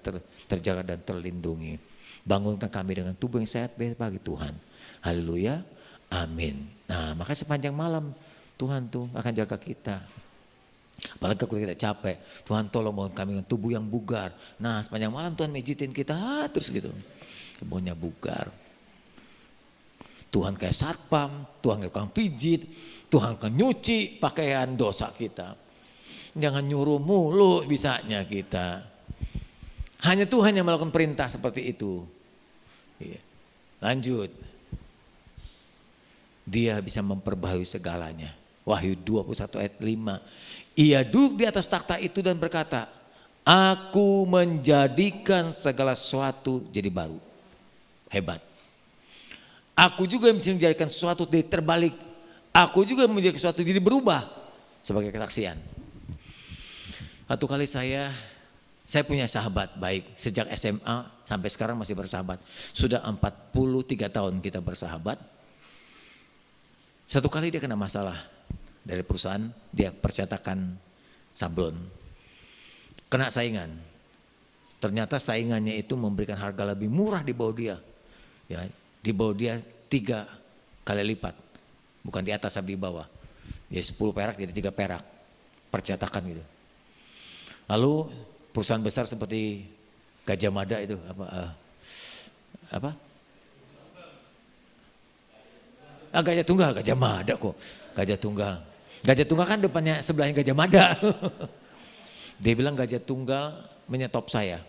terjaga dan terlindungi. Bangunkan kami dengan tubuh yang sehat bagi Tuhan. Haleluya, amin. Nah maka sepanjang malam Tuhan tuh akan jaga kita. Apalagi kalau kita capek, Tuhan tolong bangun kami dengan tubuh yang bugar. Nah sepanjang malam Tuhan mejitin kita terus gitu. Tubuhnya bugar. Tuhan kayak satpam, Tuhan kayak tukang pijit, Tuhan akan nyuci pakaian dosa kita. Jangan nyuruh mulu bisanya kita. Hanya Tuhan yang melakukan perintah seperti itu. Lanjut. Dia bisa memperbaharui segalanya. Wahyu 21 ayat 5. Ia duduk di atas takhta itu dan berkata, aku menjadikan segala sesuatu jadi baru. Hebat. Aku juga bisa menjadikan sesuatu jadi terbalik. Aku juga menjadikan sesuatu jadi berubah. Sebagai kesaksian. Satu kali saya punya sahabat baik sejak SMA sampai sekarang masih bersahabat. Sudah 43 tahun kita bersahabat. Satu kali dia kena masalah dari perusahaan, dia percetakan sablon. Kena saingan. Ternyata saingannya itu memberikan harga lebih murah di bawah dia. Ya, di bawah dia 3 kali lipat. Bukan di atas tapi di bawah. Dia 10 perak jadi 3 perak. Percetakan gitu. Lalu perusahaan besar seperti Gajah Mada itu Gajah Tunggal, Gajah Mada kok. Gajah Tunggal. Gajah Tunggal kan depannya sebelahnya Gajah Mada. Dia bilang Gajah Tunggal menyetop saya.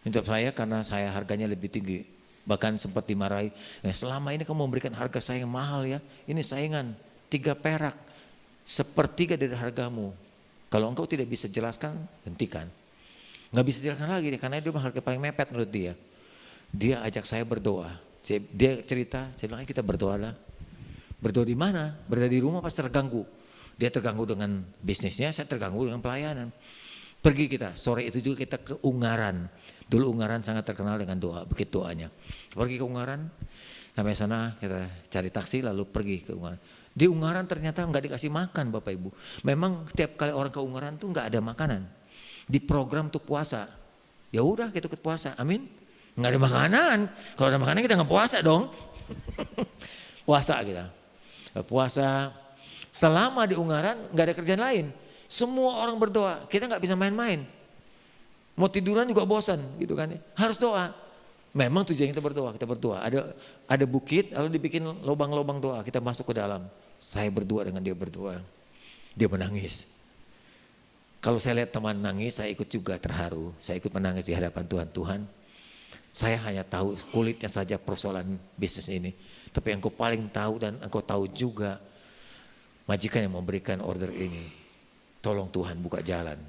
Menyetop saya karena saya harganya lebih tinggi. Bahkan sempat dimarahi. Nah, selama ini kamu memberikan harga saya yang mahal ya. Ini saingan 3 perak. 1/3 dari hargamu. Kalau engkau tidak bisa jelaskan, hentikan. Nggak bisa jelaskan lagi nih, karena dia harga paling mepet menurut dia. Dia ajak saya berdoa. Dia cerita, saya bilang kita berdoa lah. Berdoa di mana? Berdoa di rumah pasti terganggu. Dia terganggu dengan bisnisnya, saya terganggu dengan pelayanan. Pergi kita, sore itu juga kita ke Ungaran. Dulu Ungaran sangat terkenal dengan doa, begitu doanya. Pergi ke Ungaran, sampai sana kita cari taksi lalu pergi ke Ungaran. Di Ungaran ternyata nggak dikasih makan Bapak Ibu. Memang tiap kali orang ke Ungaran tuh nggak ada makanan. Di program untuk puasa. Ya udah kita ikut puasa, amin. Nggak ada makanan. Kalau ada makanan kita nggak puasa dong. Puasa kita. Puasa. Selama di Ungaran nggak ada kerjaan lain. Semua orang berdoa. Kita nggak bisa main-main. Mau tiduran juga bosan gitu kan. Harus doa. Memang tujuan kita berdoa. Ada bukit lalu dibikin lubang-lubang doa. Kita masuk ke dalam. Saya berdoa dengan dia berdoa. Dia menangis. Kalau saya lihat teman nangis, saya ikut juga terharu. Saya ikut menangis di hadapan Tuhan. Tuhan, Saya hanya tahu kulitnya saja persoalan bisnis ini. Tapi engkau paling tahu dan engkau tahu juga majikan yang memberikan order ini. Tolong Tuhan buka jalan.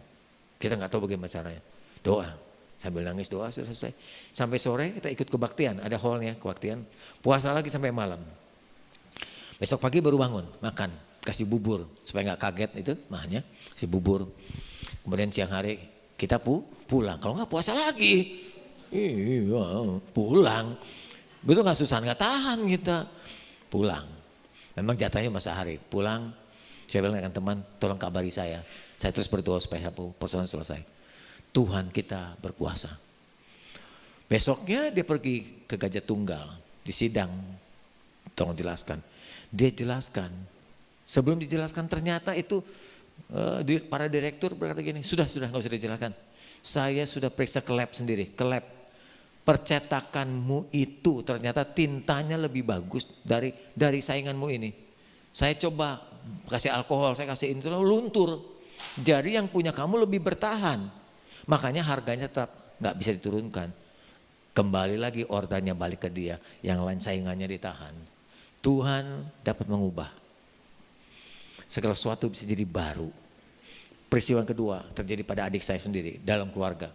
Kita nggak tahu bagaimana caranya. Doa. Sambil nangis doa sudah selesai. Sampai sore kita ikut kebaktian. Ada hallnya kebaktian. Puasa lagi sampai malam. Besok pagi baru bangun. Makan. Kasih bubur. Supaya nggak kaget itu mahnya. Kasih bubur. Kemudian siang hari kita pulang. Kalau nggak puasa lagi. Iya, pulang. Betul nggak susah, nggak tahan kita. Pulang. Memang jatahnya masa hari. Pulang, saya bilang dengan teman, tolong kabari saya. Saya terus berdoa supaya persoalan selesai. Tuhan kita berkuasa. Besoknya dia pergi ke Gajah Tunggal. Di sidang, tolong jelaskan. Dia jelaskan. Sebelum dijelaskan ternyata itu para direktur berkata gini, sudah nggak usah dijelaskan. Saya sudah periksa ke lab sendiri, ke lab. Percetakanmu itu ternyata tintanya lebih bagus dari sainganmu ini. Saya coba kasih alkohol, saya kasih ini luntur. Jadi yang punya kamu lebih bertahan. Makanya harganya tetap nggak bisa diturunkan. Kembali lagi ordernya balik ke dia, yang lain saingannya ditahan. Tuhan dapat mengubah. Segala sesuatu bisa jadi baru. Peristiwa kedua terjadi pada adik saya sendiri dalam keluarga.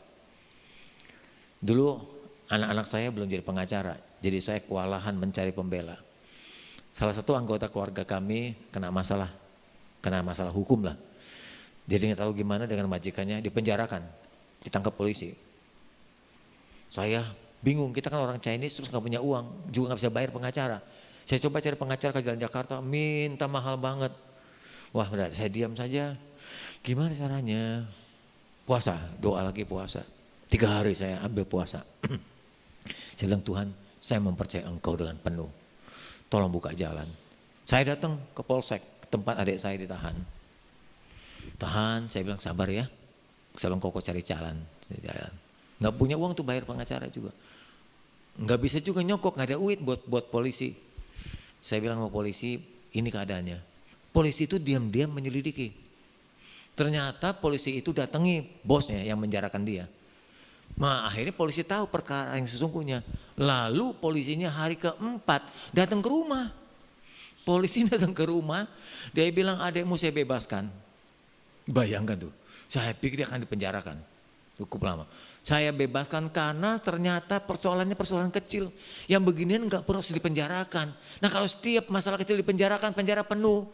Dulu anak-anak saya belum jadi pengacara, jadi saya kewalahan mencari pembela. Salah satu anggota keluarga kami kena masalah hukum lah. Jadi nggak tahu gimana dengan majikannya, dipenjarakan, ditangkap polisi. Saya bingung, kita kan orang Chinese terus nggak punya uang, juga nggak bisa bayar pengacara. Saya coba cari pengacara ke Jalan Jakarta, minta mahal banget. Wah benar, saya diam saja. Gimana caranya? Puasa, doa lagi puasa. 3 hari saya ambil puasa. Saya bilang, Tuhan, saya mempercayai Engkau dengan penuh. Tolong buka jalan. Saya datang ke Polsek, ke tempat adik saya ditahan. Tahan, saya bilang sabar ya. Saya bilang kau cari jalan. Nggak punya uang tuh bayar pengacara juga. Nggak bisa juga nyokok, nggak ada duit buat polisi. Saya bilang sama polisi, ini keadaannya. Polisi itu diam-diam menyelidiki. Ternyata polisi itu datangi bosnya yang menjarakan dia. Nah akhirnya polisi tahu perkara yang sesungguhnya. Lalu polisinya hari keempat datang ke rumah. Polisi datang ke rumah, dia bilang adekmu saya bebaskan. Bayangkan tuh, saya pikir dia akan dipenjarakan. Cukup lama. Saya bebaskan karena ternyata persoalannya persoalan kecil. Yang beginian gak perlu dipenjarakan. Nah kalau setiap masalah kecil dipenjarakan, penjara penuh.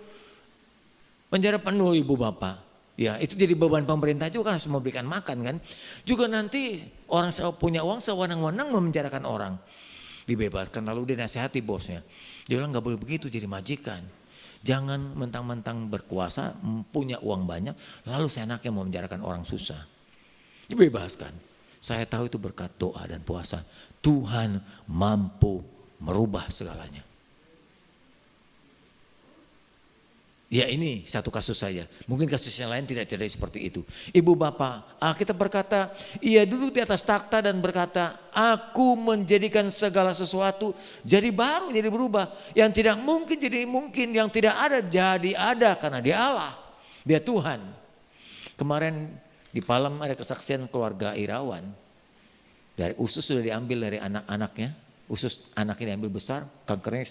Penjara penuh ibu bapak. Ya itu jadi beban pemerintah juga harus memberikan makan kan. Juga nanti orang punya uang sewenang-wenang memenjarakan orang. Dibebaskan lalu dia nasihati bosnya. Dia bilang gak boleh begitu jadi majikan. Jangan mentang-mentang berkuasa punya uang banyak lalu seenaknya memenjarakan orang susah. Dibebaskan. Saya tahu itu berkat doa dan puasa. Tuhan mampu merubah segalanya. Ya ini satu kasus saja. Mungkin kasus yang lain tidak terjadi seperti itu. Ibu bapak, Alkitab berkata, ia duduk di atas takhta dan berkata, aku menjadikan segala sesuatu jadi baru, jadi berubah. Yang tidak mungkin jadi mungkin, yang tidak ada jadi ada karena dia Allah. Dia Tuhan. Kemarin di Palem ada kesaksian keluarga Irawan. Dari usus sudah diambil dari anak-anaknya. Usus anaknya diambil besar, kankernya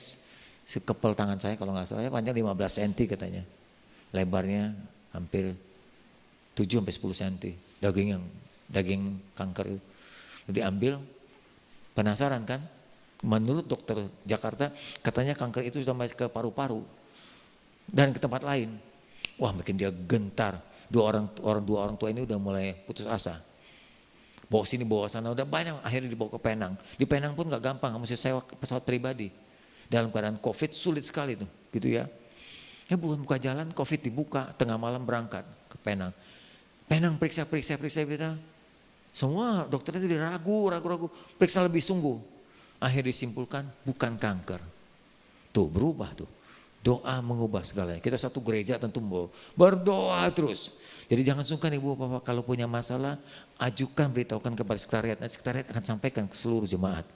sekepel tangan saya kalau nggak salah ya, panjang 15 cm katanya. Lebarnya hampir 7-10 cm. Daging kanker diambil. Penasaran kan? Menurut dokter Jakarta katanya kanker itu sudah masuk ke paru-paru dan ke tempat lain. Wah makin dia gentar. Dua orang tua ini udah mulai putus asa. Bawa sini bawa sana udah banyak, akhirnya dibawa ke Penang. Di Penang pun nggak gampang, mesti sewa pesawat pribadi. Dalam keadaan COVID sulit sekali tuh, gitu ya. Ya buka jalan, COVID dibuka, tengah malam berangkat ke Penang. Penang periksa. Semua dokternya itu ragu, periksa lebih sungguh. Akhirnya disimpulkan bukan kanker. Tuh berubah tuh. Doa mengubah segalanya. Kita satu gereja tentu berdoa terus. Jadi jangan sungkan ibu bapak kalau punya masalah, ajukan, beritahukan kepada sekretariat. Dan sekretariat akan sampaikan ke seluruh jemaat,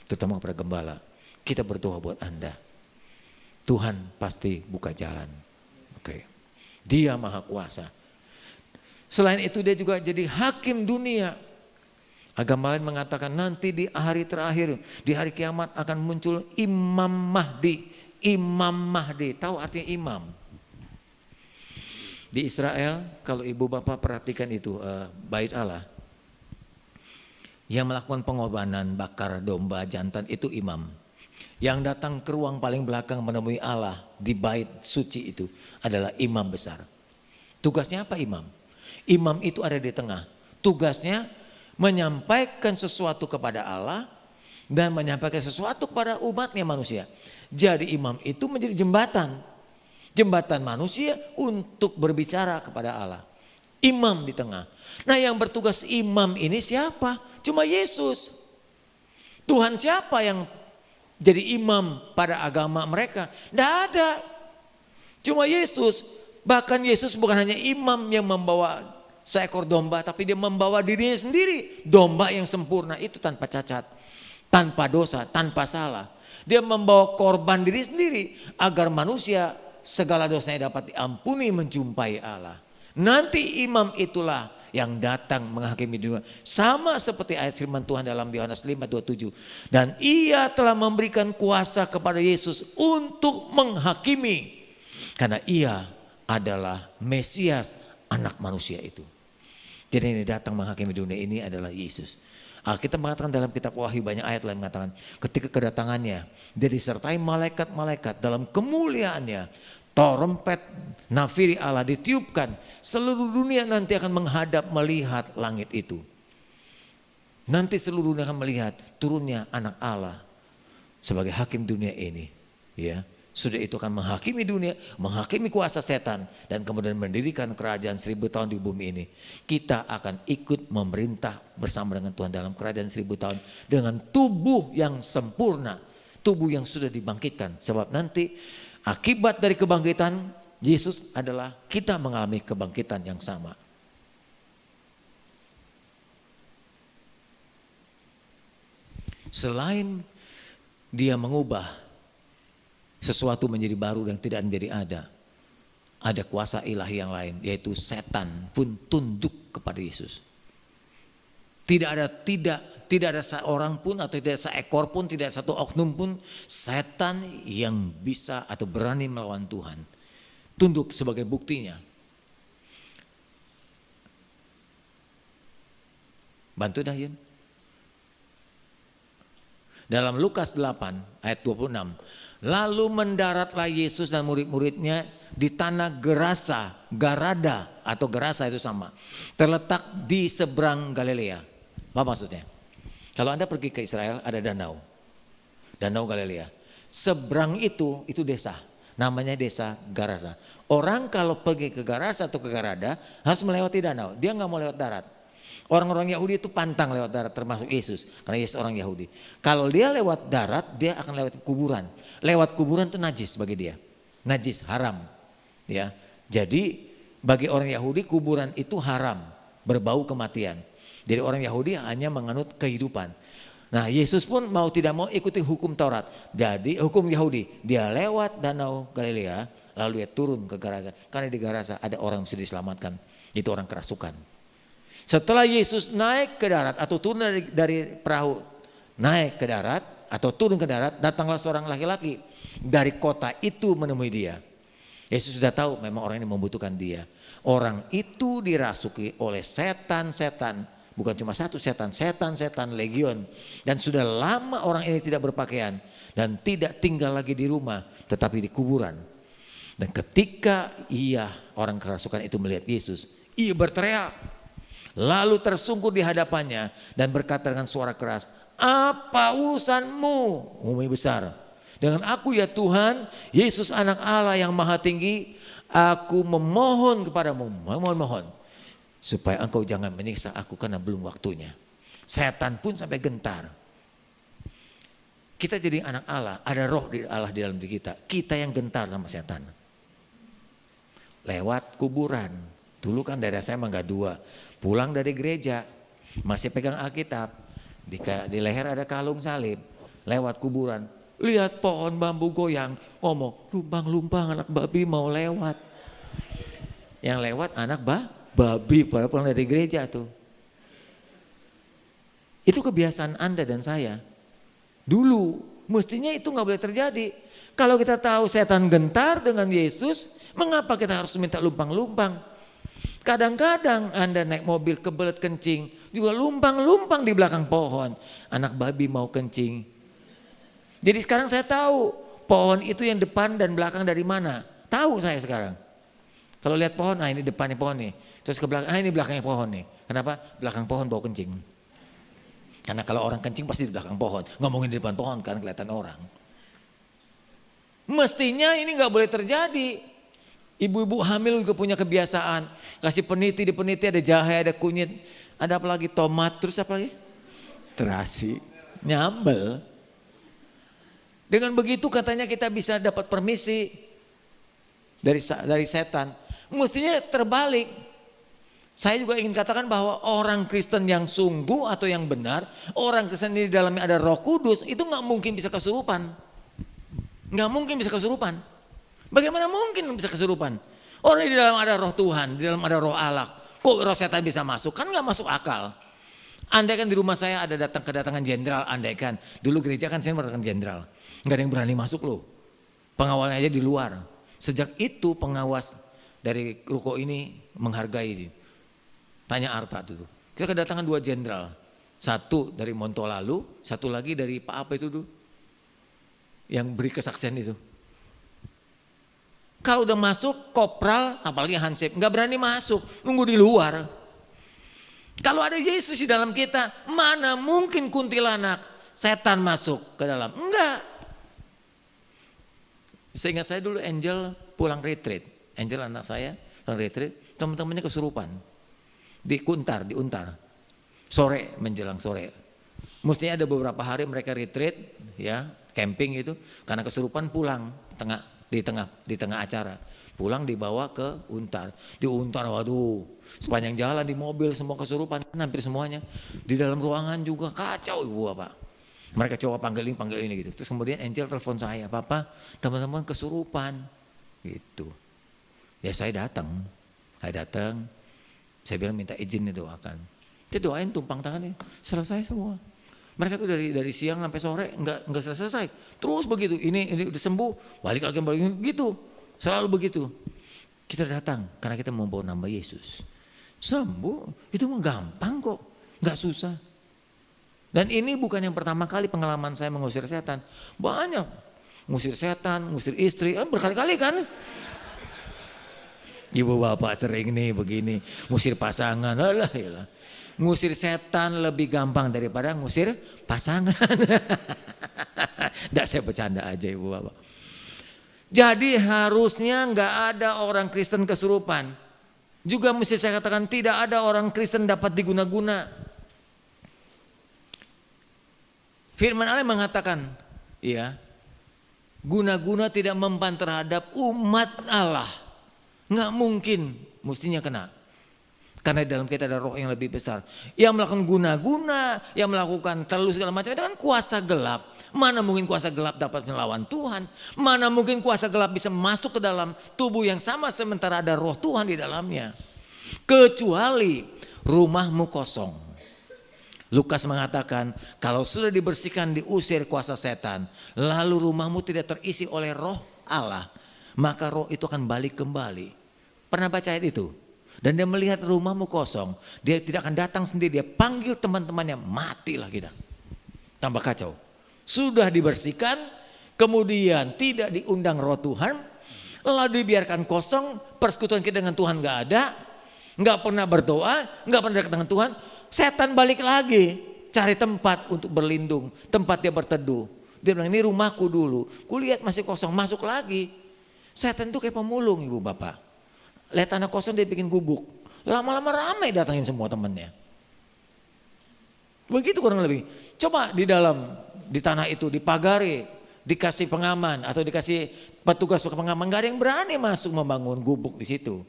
terutama kepada gembala. Kita berdoa buat Anda. Tuhan pasti buka jalan. Oke. Dia maha kuasa. Selain itu dia juga jadi hakim dunia. Agama lain mengatakan nanti di hari terakhir, di hari kiamat akan muncul Imam Mahdi. Imam Mahdi, tahu artinya imam? Di Israel, kalau ibu bapak perhatikan itu bait Allah, yang melakukan pengorbanan bakar domba jantan itu imam. Yang datang ke ruang paling belakang menemui Allah di bait suci itu adalah imam besar. Tugasnya apa imam? Imam itu ada di tengah. Tugasnya menyampaikan sesuatu kepada Allah dan menyampaikan sesuatu kepada umatnya manusia. Jadi imam itu menjadi jembatan. Jembatan manusia untuk berbicara kepada Allah. Imam di tengah. Nah, yang bertugas imam ini siapa? Cuma Yesus. Tuhan siapa yang jadi imam pada agama mereka? Tidak ada. Cuma Yesus. Bahkan Yesus bukan hanya imam yang membawa seekor domba, tapi dia membawa dirinya sendiri. Domba yang sempurna itu tanpa cacat, tanpa dosa, tanpa salah. Dia membawa korban diri sendiri agar manusia segala dosanya dapat diampuni menjumpai Allah. Nanti imam itulah yang datang menghakimi dunia. Sama seperti ayat firman Tuhan dalam Yohanes 5:27. Dan ia telah memberikan kuasa kepada Yesus untuk menghakimi. Karena ia adalah Mesias, anak manusia itu. Jadi ini datang menghakimi dunia ini adalah Yesus. Alkitab mengatakan dalam kitab Wahyu banyak ayat lain mengatakan ketika kedatangannya dia disertai malaikat-malaikat dalam kemuliaannya. Trompet nafiri Allah ditiupkan, seluruh dunia nanti akan menghadap melihat langit itu. Nanti seluruh dunia akan melihat turunnya anak Allah sebagai hakim dunia ini. Ya, sudah itu akan menghakimi dunia, menghakimi kuasa setan dan kemudian mendirikan kerajaan 1000 tahun di bumi ini. Kita akan ikut memerintah bersama dengan Tuhan dalam kerajaan 1000 tahun dengan tubuh yang sempurna, tubuh yang sudah dibangkitkan. Sebab nanti akibat dari kebangkitan Yesus adalah kita mengalami kebangkitan yang sama. Selain dia mengubah sesuatu menjadi baru dan tidak menjadi ada kuasa ilahi yang lain, yaitu setan pun tunduk kepada Yesus. Tidak ada seorang pun atau tidak seekor pun, tidak satu oknum pun setan yang bisa atau berani melawan Tuhan. Tunduk sebagai buktinya. Bantu dah Yun. Dalam Lukas 8 ayat 26. Lalu mendaratlah Yesus dan murid-muridnya di tanah Garada atau Gerasa itu sama. Terletak di seberang Galilea. Apa maksudnya? Kalau Anda pergi ke Israel ada danau Galilea. Seberang itu desa, namanya desa Gerasa. Orang kalau pergi ke Gerasa atau ke Garada harus melewati danau, dia nggak mau lewat darat. Orang-orang Yahudi itu pantang lewat darat termasuk Yesus, karena Yesus orang Yahudi. Kalau dia lewat darat dia akan lewat kuburan. Lewat kuburan itu najis bagi dia, najis, haram. Ya, jadi bagi orang Yahudi kuburan itu haram, berbau kematian. Jadi orang Yahudi hanya menganut kehidupan. Nah Yesus pun mau tidak mau ikuti hukum Taurat. Jadi hukum Yahudi. Dia lewat danau Galilea lalu dia turun ke Gerasa. Karena di Gerasa ada orang yang mesti diselamatkan. Itu orang kerasukan. Setelah Yesus naik ke darat atau turun dari perahu. Naik ke darat atau turun ke darat. Datanglah seorang laki-laki dari kota itu menemui dia. Yesus sudah tahu memang orang ini membutuhkan dia. Orang itu dirasuki oleh setan-setan. Bukan cuma satu setan legion. Dan sudah lama orang ini tidak berpakaian. Dan tidak tinggal lagi di rumah. Tetapi di kuburan. Dan ketika orang kerasukan itu melihat Yesus. Ia berteriak. Lalu tersungkur di hadapannya. Dan berkata dengan suara keras. Apa urusanmu Umi besar? Dengan aku ya Tuhan. Yesus anak Allah yang maha tinggi. Aku memohon kepadamu. Mohon. Supaya engkau jangan menyiksa aku karena belum waktunya. Setan pun sampai gentar. Kita jadi anak Allah, ada roh di Allah di dalam diri kita. Kita yang gentar sama setan. Lewat kuburan. Dulu kan daerah saya mah 2. Pulang dari gereja, masih pegang Alkitab. Di leher ada kalung salib. Lewat kuburan, lihat pohon bambu goyang. Ngomong, lumpang anak babi mau lewat. Yang lewat anak babi pada pulang dari gereja tuh. Itu kebiasaan Anda dan saya. Dulu, mestinya itu nggak boleh terjadi. Kalau kita tahu setan gentar dengan Yesus, mengapa kita harus minta lumpang-lumpang? Kadang-kadang Anda naik mobil kebelet kencing, juga lumpang-lumpang di belakang pohon. Anak babi mau kencing. Jadi sekarang saya tahu pohon itu yang depan dan belakang dari mana. Tahu saya sekarang. Kalau lihat pohon, ini depannya pohon nih. Terus ke belakang, ini belakangnya pohon nih. Kenapa? Belakang pohon bau kencing. Karena kalau orang kencing pasti di belakang pohon. Ngomongin di depan pohon karena kelihatan orang. Mestinya ini nggak boleh terjadi. Ibu-ibu hamil juga punya kebiasaan. Kasih peniti, di peniti ada jahe, ada kunyit. Ada apa lagi? Tomat, terus apa lagi? Terasi. Nyambel. Dengan begitu katanya kita bisa dapat permisi dari setan. Mestinya terbalik. Saya juga ingin katakan bahwa orang Kristen yang sungguh atau yang benar, orang Kristen ini di dalamnya ada Roh Kudus, itu nggak mungkin bisa kesurupan. Nggak mungkin bisa kesurupan. Bagaimana mungkin bisa kesurupan? Orang di dalam ada Roh Tuhan, di dalam ada Roh Allah. Kok roh setan bisa masuk? Kan nggak masuk akal. Andai kan di rumah saya ada kedatangan jenderal, andai kan. Dulu gereja kan saya mendatangkan jenderal. Nggak ada yang berani masuk loh. Pengawalnya aja di luar. Sejak itu pengawas dari ruko ini menghargai. Tanya Arta tuh. Kita kedatangan 2 jenderal. Satu dari Montolalu, satu lagi dari Pak apa itu tuh. Yang beri kesaksian itu. Kalau udah masuk kopral, apalagi hansip, nggak berani masuk, nunggu di luar. Kalau ada Yesus di dalam kita, mana mungkin kuntilanak, setan masuk ke dalam? Enggak. Seingat saya dulu Angel pulang retreat, Angel anak saya pulang retreat, teman-temannya kesurupan di Untar, sore menjelang sore. Mestinya ada beberapa hari mereka retreat, ya camping itu, karena kesurupan pulang di tengah acara, pulang dibawa ke Untar. Di Untar, waduh, sepanjang jalan di mobil semua kesurupan, hampir semuanya. Di dalam ruangan juga kacau ibu bapak. Mereka coba panggil ini gitu. Terus kemudian Angel telepon saya, papa, teman-teman kesurupan, gitu. Ya saya datang, saya bilang minta izin didoakan. Dia doain tumpang tangannya, selesai semua. Mereka tuh dari siang sampai sore enggak selesai. Terus begitu, ini udah sembuh, balik lagi gitu. Selalu begitu. Kita datang karena kita membawa nama Yesus. Sembuh, itu mah gampang kok, enggak susah. Dan ini bukan yang pertama kali pengalaman saya mengusir setan. Banyak, ngusir setan, ngusir istri, berkali-kali kan. Ibu bapak sering nih begini, ngusir pasangan, alah yalah. Ngusir setan lebih gampang daripada ngusir pasangan. Nggak, saya bercanda aja ibu bapak. Jadi harusnya nggak ada orang Kristen kesurupan. Juga mesti saya katakan tidak ada orang Kristen dapat diguna-guna. Firman Allah mengatakan, ya, guna-guna tidak mempan terhadap umat Allah. Nggak mungkin, mestinya kena. Karena di dalam kita ada roh yang lebih besar. Yang melakukan guna-guna, yang melakukan terlalu segala macam, itu kan kuasa gelap. Mana mungkin kuasa gelap dapat melawan Tuhan. Mana mungkin kuasa gelap bisa masuk ke dalam tubuh yang sama sementara ada roh Tuhan di dalamnya. Kecuali rumahmu kosong. Lukas mengatakan kalau sudah dibersihkan, diusir kuasa setan, lalu rumahmu tidak terisi oleh roh Allah, maka roh itu akan balik kembali. Pernah baca ayat itu? Dan dia melihat rumahmu kosong, dia tidak akan datang sendiri, dia panggil teman-temannya, matilah kita. Tambah kacau. Sudah dibersihkan, kemudian tidak diundang roh Tuhan, lalu dibiarkan kosong, persekutuan kita dengan Tuhan gak ada, gak pernah berdoa, gak pernah dekat dengan Tuhan. Setan balik lagi, cari tempat untuk berlindung, tempat dia berteduh. Dia bilang ini rumahku dulu, kulihat masih kosong, masuk lagi. Setan itu kayak pemulung ibu bapak. Lihat tanah kosong dia bikin gubuk. Lama-lama ramai datangin semua temannya. Begitu kurang lebih. Coba di tanah itu dipagari, dikasih pengaman atau dikasih petugas pengaman, gak ada yang berani masuk membangun gubuk di situ.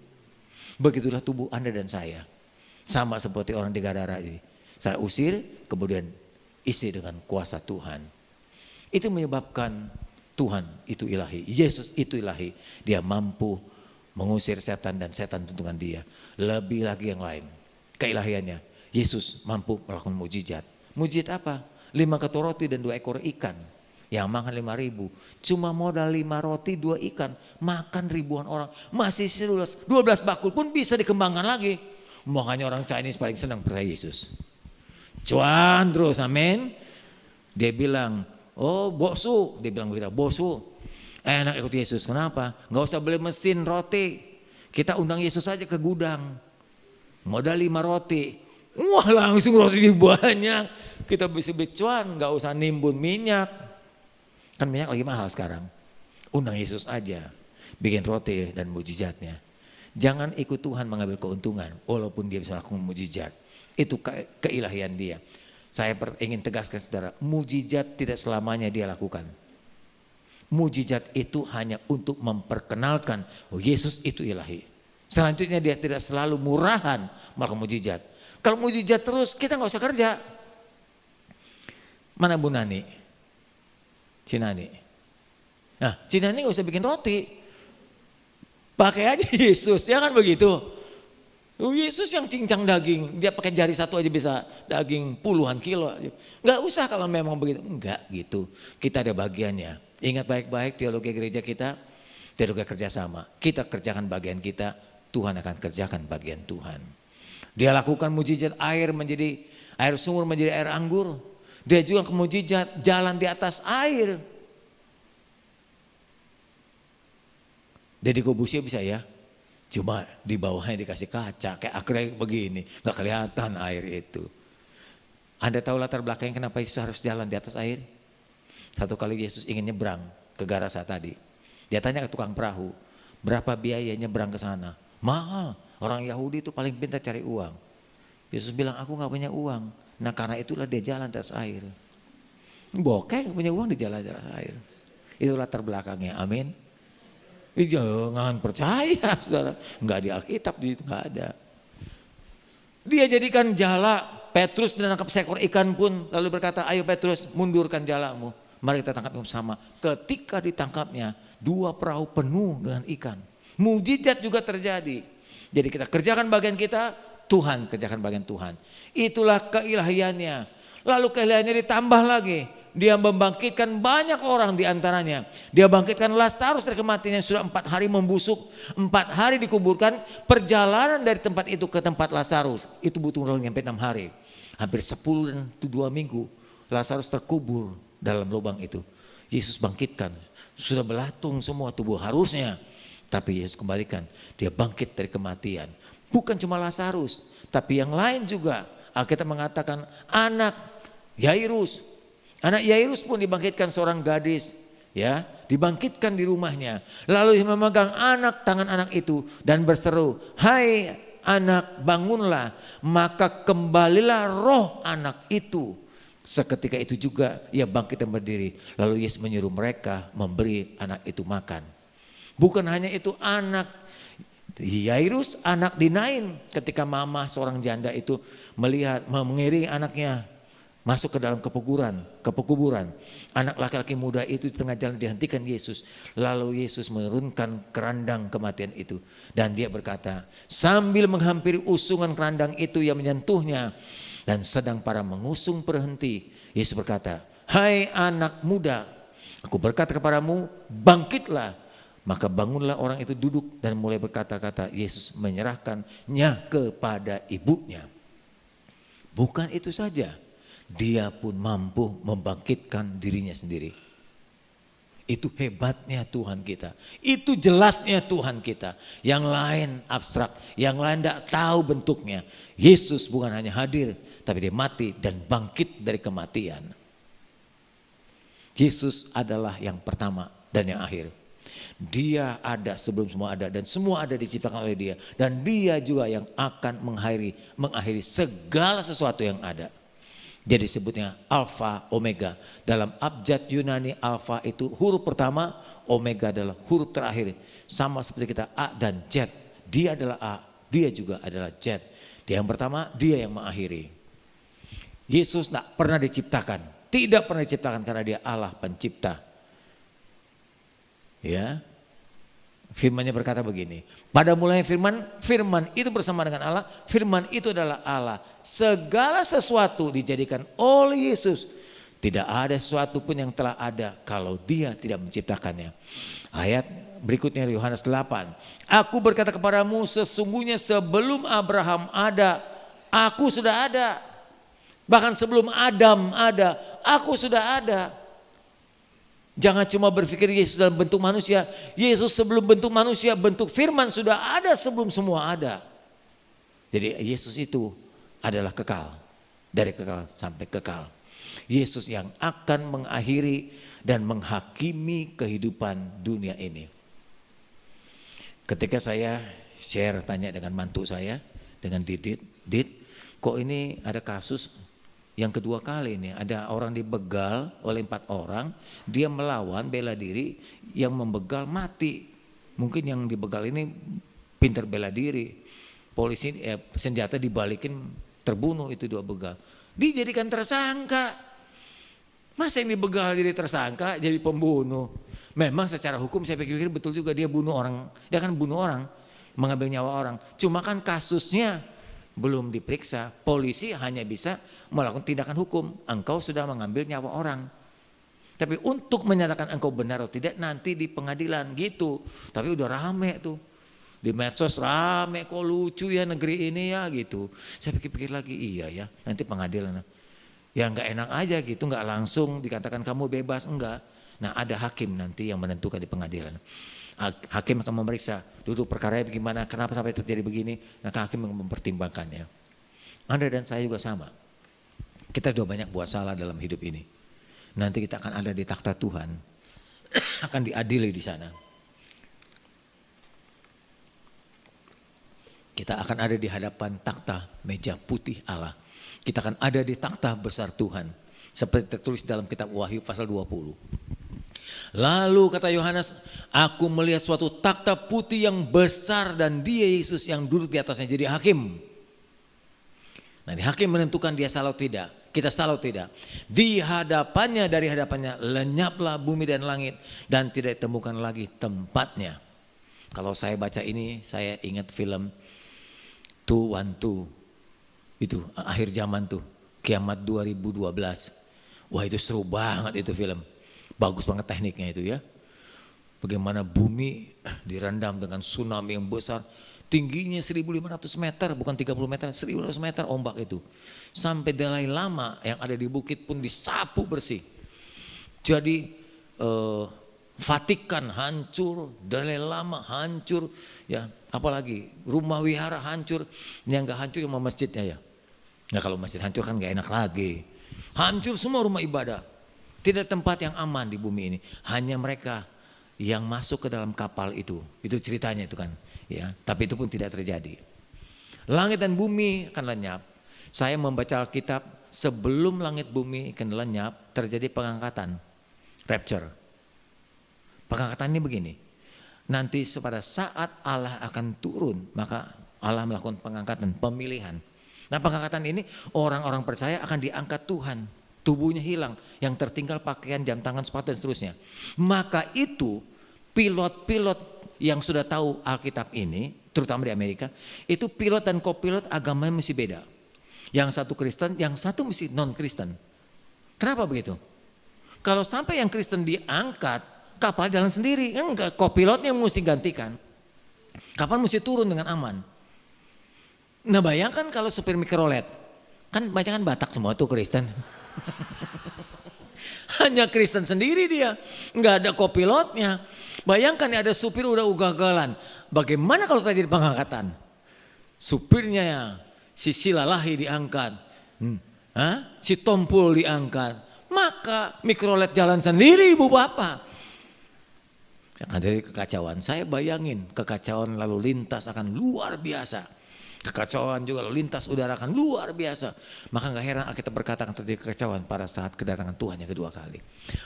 Begitulah tubuh Anda dan saya. Sama seperti orang di Gadara ini. Saya usir, kemudian isi dengan kuasa Tuhan. Itu menyebabkan Tuhan itu ilahi, Yesus itu ilahi. Dia mampu mengusir setan dan setan tuntungan dia. Lebih lagi yang lain, keilahiannya. Yesus mampu melakukan mujizat, Mujizat apa? 5 ketoro roti dan 2 ekor ikan. Yang makan 5.000. Cuma modal 5 roti 2 ikan. Makan ribuan orang. Masih 12 bakul pun bisa dikembangkan lagi. Makanya orang Chinese paling senang percaya Yesus. Cuan terus, amin. Dia bilang, oh bosu. Dia bilang begitu, bosu. Enak ikut Yesus, kenapa? Gak usah beli mesin roti. Kita undang Yesus aja ke gudang. Modal 5 roti. Wah langsung roti banyak. Kita bisa beli cuan, gak usah nimbun minyak. Kan minyak lagi mahal sekarang. Undang Yesus aja. Bikin roti dan mujizatnya. Jangan ikut Tuhan mengambil keuntungan. Walaupun dia bisa lakukan mujizat. Itu keilahian dia. Saya ingin tegaskan saudara. Mujizat tidak selamanya dia lakukan. Mujizat itu hanya untuk memperkenalkan. Oh Yesus itu ilahi. Selanjutnya dia tidak selalu murahan melakukan mujizat. Kalau mujizat terus kita gak usah kerja. Mana Bu Nani? Cinani. Nah Cinani gak usah bikin roti. Pakai aja Yesus, ya kan begitu. Yesus yang cincang daging, dia pakai jari satu aja bisa daging puluhan kilo. Gak usah kalau memang begitu, enggak gitu. Kita ada bagiannya. Ingat baik-baik teologi gereja kita, teologi kerjasama. Kita kerjakan bagian kita, Tuhan akan kerjakan bagian Tuhan. Dia lakukan mujizat air sumur menjadi air anggur. Dia juga mujizat jalan di atas air. Deddy Corbuzier bisa ya, cuma di bawahnya dikasih kaca kayak akrilik begini, nggak kelihatan air itu. Anda tahu latar belakangnya kenapa Yesus harus jalan di atas air? Satu kali Yesus ingin nyebrang ke Garasa tadi, dia tanya ke tukang perahu, berapa biaya nyebrang ke sana? Mahal, orang Yahudi itu paling pintar cari uang. Yesus bilang aku nggak punya uang, nah karena itulah dia jalan di atas air. Bokeh punya uang di jalan di atas air. Itu latar belakangnya, amin. Jangan percaya saudara, nggak di Alkitab di situ nggak ada. Dia jadikan jala, Petrus menangkap seekor ikan pun lalu berkata, ayo Petrus mundurkan jalamu, mari kita tangkap sama. Ketika ditangkapnya 2 perahu penuh dengan ikan. Mujizat juga terjadi. Jadi kita kerjakan bagian kita, Tuhan kerjakan bagian Tuhan. Itulah keilahiannya. Lalu keilahiannya ditambah lagi. Dia membangkitkan banyak orang di antaranya. Dia bangkitkan Lazarus dari kematian yang sudah 4 hari membusuk. 4 hari dikuburkan. Perjalanan dari tempat itu ke tempat Lazarus. Itu butuh nyampe 6 hari. Hampir 10 dan 2 minggu. Lazarus terkubur dalam lubang itu. Yesus bangkitkan. Sudah belatung semua tubuh harusnya. Tapi Yesus kembalikan. Dia bangkit dari kematian. Bukan cuma Lazarus. Tapi yang lain juga. Alkitab mengatakan anak Yairus. Anak Yairus pun dibangkitkan seorang gadis, ya, dibangkitkan di rumahnya. Lalu dia memegang tangan anak itu dan berseru, "Hai anak, bangunlah." Maka kembalilah roh anak itu. Seketika itu juga ia bangkit dan berdiri. Lalu Yesus menyuruh mereka memberi anak itu makan. Bukan hanya itu, anak Yairus, anak Dinain, ketika mama seorang janda itu melihat mengiringi anaknya masuk ke dalam kepekuburan. Anak laki-laki muda itu di tengah jalan dihentikan Yesus. Lalu Yesus menurunkan kerandang kematian itu. Dan dia berkata, sambil menghampiri usungan kerandang itu yang menyentuhnya. Dan sedang para mengusung berhenti. Yesus berkata, hai anak muda, aku berkata kepadamu, bangkitlah. Maka bangunlah orang itu duduk dan mulai berkata-kata. Yesus menyerahkannya kepada ibunya. Bukan itu saja. Dia pun mampu membangkitkan dirinya sendiri. Itu hebatnya Tuhan kita. Itu jelasnya Tuhan kita. Yang lain abstrak, yang lain tidak tahu bentuknya. Yesus bukan hanya hadir, tapi dia mati dan bangkit dari kematian. Yesus adalah yang pertama dan yang akhir. Dia ada sebelum semua ada dan semua ada diciptakan oleh dia. Dan dia juga yang akan mengakhiri segala sesuatu yang ada. Jadi sebutnya Alfa Omega. Dalam abjad Yunani Alfa itu huruf pertama, Omega adalah huruf terakhir. Sama seperti kita A dan Z. Dia adalah A, dia juga adalah Z. Dia yang pertama, dia yang mengakhiri. Yesus tidak pernah diciptakan. Tidak pernah diciptakan karena dia Allah pencipta. Ya, Firman-Nya berkata begini, pada mulanya firman, firman itu bersama dengan Allah, firman itu adalah Allah. Segala sesuatu dijadikan oleh Yesus. Tidak ada sesuatu pun yang telah ada kalau Dia tidak menciptakannya. Ayat berikutnya Yohanes 8. Aku berkata kepadamu, sesungguhnya sebelum Abraham ada, aku sudah ada. Bahkan sebelum Adam ada, aku sudah ada. Jangan cuma berpikir Yesus dalam bentuk manusia. Yesus sebelum bentuk manusia, bentuk firman sudah ada sebelum semua ada. Jadi Yesus itu adalah kekal. Dari kekal sampai kekal. Yesus yang akan mengakhiri dan menghakimi kehidupan dunia ini. Ketika saya share tanya dengan mantu saya, dengan Dit, kok ini ada kasus yang kedua kali ini, ada orang dibegal oleh 4 orang, dia melawan bela diri, yang membegal mati. Mungkin yang dibegal ini pintar bela diri, polisi senjata dibalikin, terbunuh itu 2 begal. Dijadikan tersangka. Masa yang dibegal jadi tersangka, jadi pembunuh. Memang secara hukum saya pikir betul juga, dia bunuh orang, dia kan bunuh orang, mengambil nyawa orang. Cuma kan kasusnya belum diperiksa, polisi hanya bisa melakukan tindakan hukum. Engkau sudah mengambil nyawa orang. Tapi untuk menyatakan engkau benar atau tidak nanti di pengadilan gitu. Tapi udah rame tuh. Di medsos rame, kok lucu ya negeri ini ya gitu. Saya pikir-pikir lagi, iya ya nanti pengadilan. Ya enggak enak aja gitu, enggak langsung dikatakan kamu bebas, enggak. Nah ada hakim nanti yang menentukan di pengadilan. Hakim akan memeriksa duduk perkaranya bagaimana, kenapa sampai terjadi begini. Nah hakim mempertimbangkannya. Anda dan saya juga sama. Kita sudah banyak buat salah dalam hidup ini. Nanti kita akan ada di takhta Tuhan, akan diadili di sana. Kita akan ada di hadapan takhta meja putih Allah. Kita akan ada di takhta besar Tuhan. Seperti tertulis dalam kitab Wahyu pasal 20. Lalu kata Yohanes, aku melihat suatu takhta putih yang besar dan Dia Yesus yang duduk di atasnya jadi hakim. Nah, hakim menentukan dia salah atau tidak. Kita salah atau tidak. Di hadapannya, dari hadapannya lenyaplah bumi dan langit dan tidak ditemukan lagi tempatnya. Kalau saya baca ini, saya ingat film 212. Itu akhir zaman tuh, Kiamat 2012. Wah itu seru banget itu film. Bagus banget tekniknya itu ya. Bagaimana bumi direndam dengan tsunami yang besar. Tingginya 1.500 meter, bukan 30 meter, 1.500 meter ombak itu. Sampai Dalai Lama yang ada di bukit pun disapu bersih. Jadi Vatikan hancur, Dalai Lama hancur, ya apalagi rumah wihara hancur. Yang gak hancur cuma masjidnya ya. Nah kalau masjid hancur kan gak enak lagi. Hancur semua rumah ibadah. Tidak tempat yang aman di bumi ini. Hanya mereka yang masuk ke dalam kapal itu. Itu ceritanya itu kan. Ya, tapi itu pun tidak terjadi. Langit dan bumi akan lenyap. Saya membaca Alkitab, sebelum langit bumi akan lenyap terjadi pengangkatan. Rapture. Pengangkatan ini begini. Nanti pada saat Allah akan turun, maka Allah melakukan pengangkatan, pemilihan. Nah pengangkatan ini orang-orang percaya akan diangkat Tuhan. Tubuhnya hilang, yang tertinggal pakaian, jam tangan, sepatu dan seterusnya. Maka itu pilot-pilot yang sudah tahu Alkitab ini, terutama di Amerika, itu pilot dan kopilot agamanya mesti beda. Yang satu Kristen, yang satu mesti non-Kristen. Kenapa begitu? Kalau sampai yang Kristen diangkat, kapal jalan sendiri. Enggak, kopilotnya mesti gantikan. Kapal mesti turun dengan aman. Nah bayangkan kalau supir mikrolet, kan banyak kan Batak semua tuh Kristen. Hanya Kristen sendiri dia, nggak ada kopilotnya. Bayangkan nih ada supir udah ugagalan. Bagaimana kalau terjadi pengangkatan? Supirnya ya, si Silalahi diangkat, si Tompul diangkat. Maka mikrolet jalan sendiri ibu bapak. Akan jadi kekacauan. Saya bayangin kekacauan lalu lintas akan luar biasa. Kekacauan juga lalu lintas udara akan luar biasa. Maka gak heran kita berkata akan terjadi kekacauan pada saat kedatangan Tuhan yang kedua kali.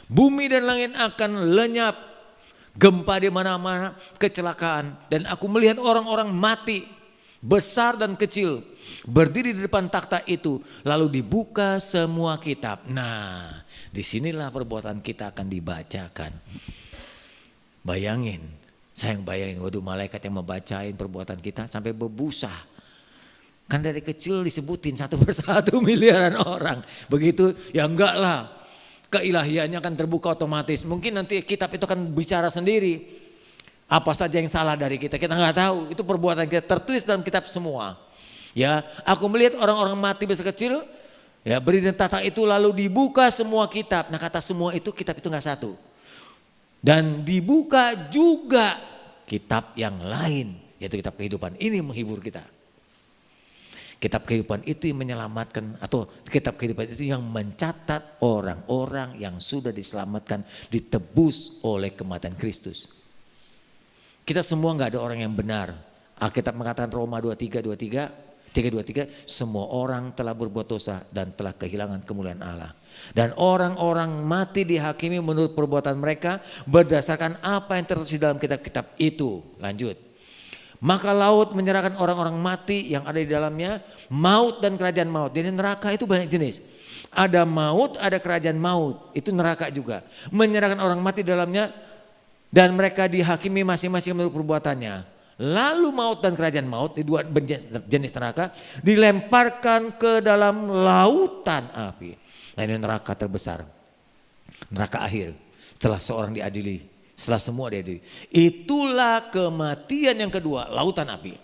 Bumi dan langit akan lenyap. Gempa di mana-mana, kecelakaan. Dan aku melihat orang-orang mati, besar dan kecil, berdiri di depan takhta itu. Lalu dibuka semua kitab. Nah, disinilah perbuatan kita akan dibacakan. Bayangin, Saya yang bayangin, waduh malaikat yang membacain perbuatan kita sampai berbusa. Kan dari kecil disebutin satu persatu miliaran orang. Begitu ya enggak lah. Keilahiannya kan terbuka otomatis. Mungkin nanti kitab itu akan bicara sendiri. Apa saja yang salah dari kita nggak tahu. Itu perbuatan kita tertulis dalam kitab semua. Ya, aku melihat orang-orang mati besar kecil. Ya, beri dan tata itu lalu dibuka semua kitab. Nah kata semua itu kitab itu nggak satu. Dan dibuka juga kitab yang lain, yaitu kitab kehidupan. Ini menghibur kita. Kitab kehidupan itu yang menyelamatkan, atau kitab kehidupan itu yang mencatat orang-orang yang sudah diselamatkan, ditebus oleh kematian Kristus. Kita semua nggak ada orang yang benar. Alkitab mengatakan Roma 3:23, semua orang telah berbuat dosa dan telah kehilangan kemuliaan Allah. Dan orang-orang mati dihakimi menurut perbuatan mereka berdasarkan apa yang tertulis di dalam kitab-kitab itu. Lanjut. Maka laut menyerahkan orang-orang mati yang ada di dalamnya, maut dan kerajaan maut. Jadi neraka itu banyak jenis. Ada maut, ada kerajaan maut. Itu neraka juga. Menyerahkan orang mati di dalamnya dan mereka dihakimi masing-masing menurut perbuatannya. Lalu maut dan kerajaan maut, di dua jenis neraka, dilemparkan ke dalam lautan api. Nah ini neraka terbesar, neraka akhir. Setelah seorang diadili, setelah semua diadili. Itulah kematian yang kedua, lautan api.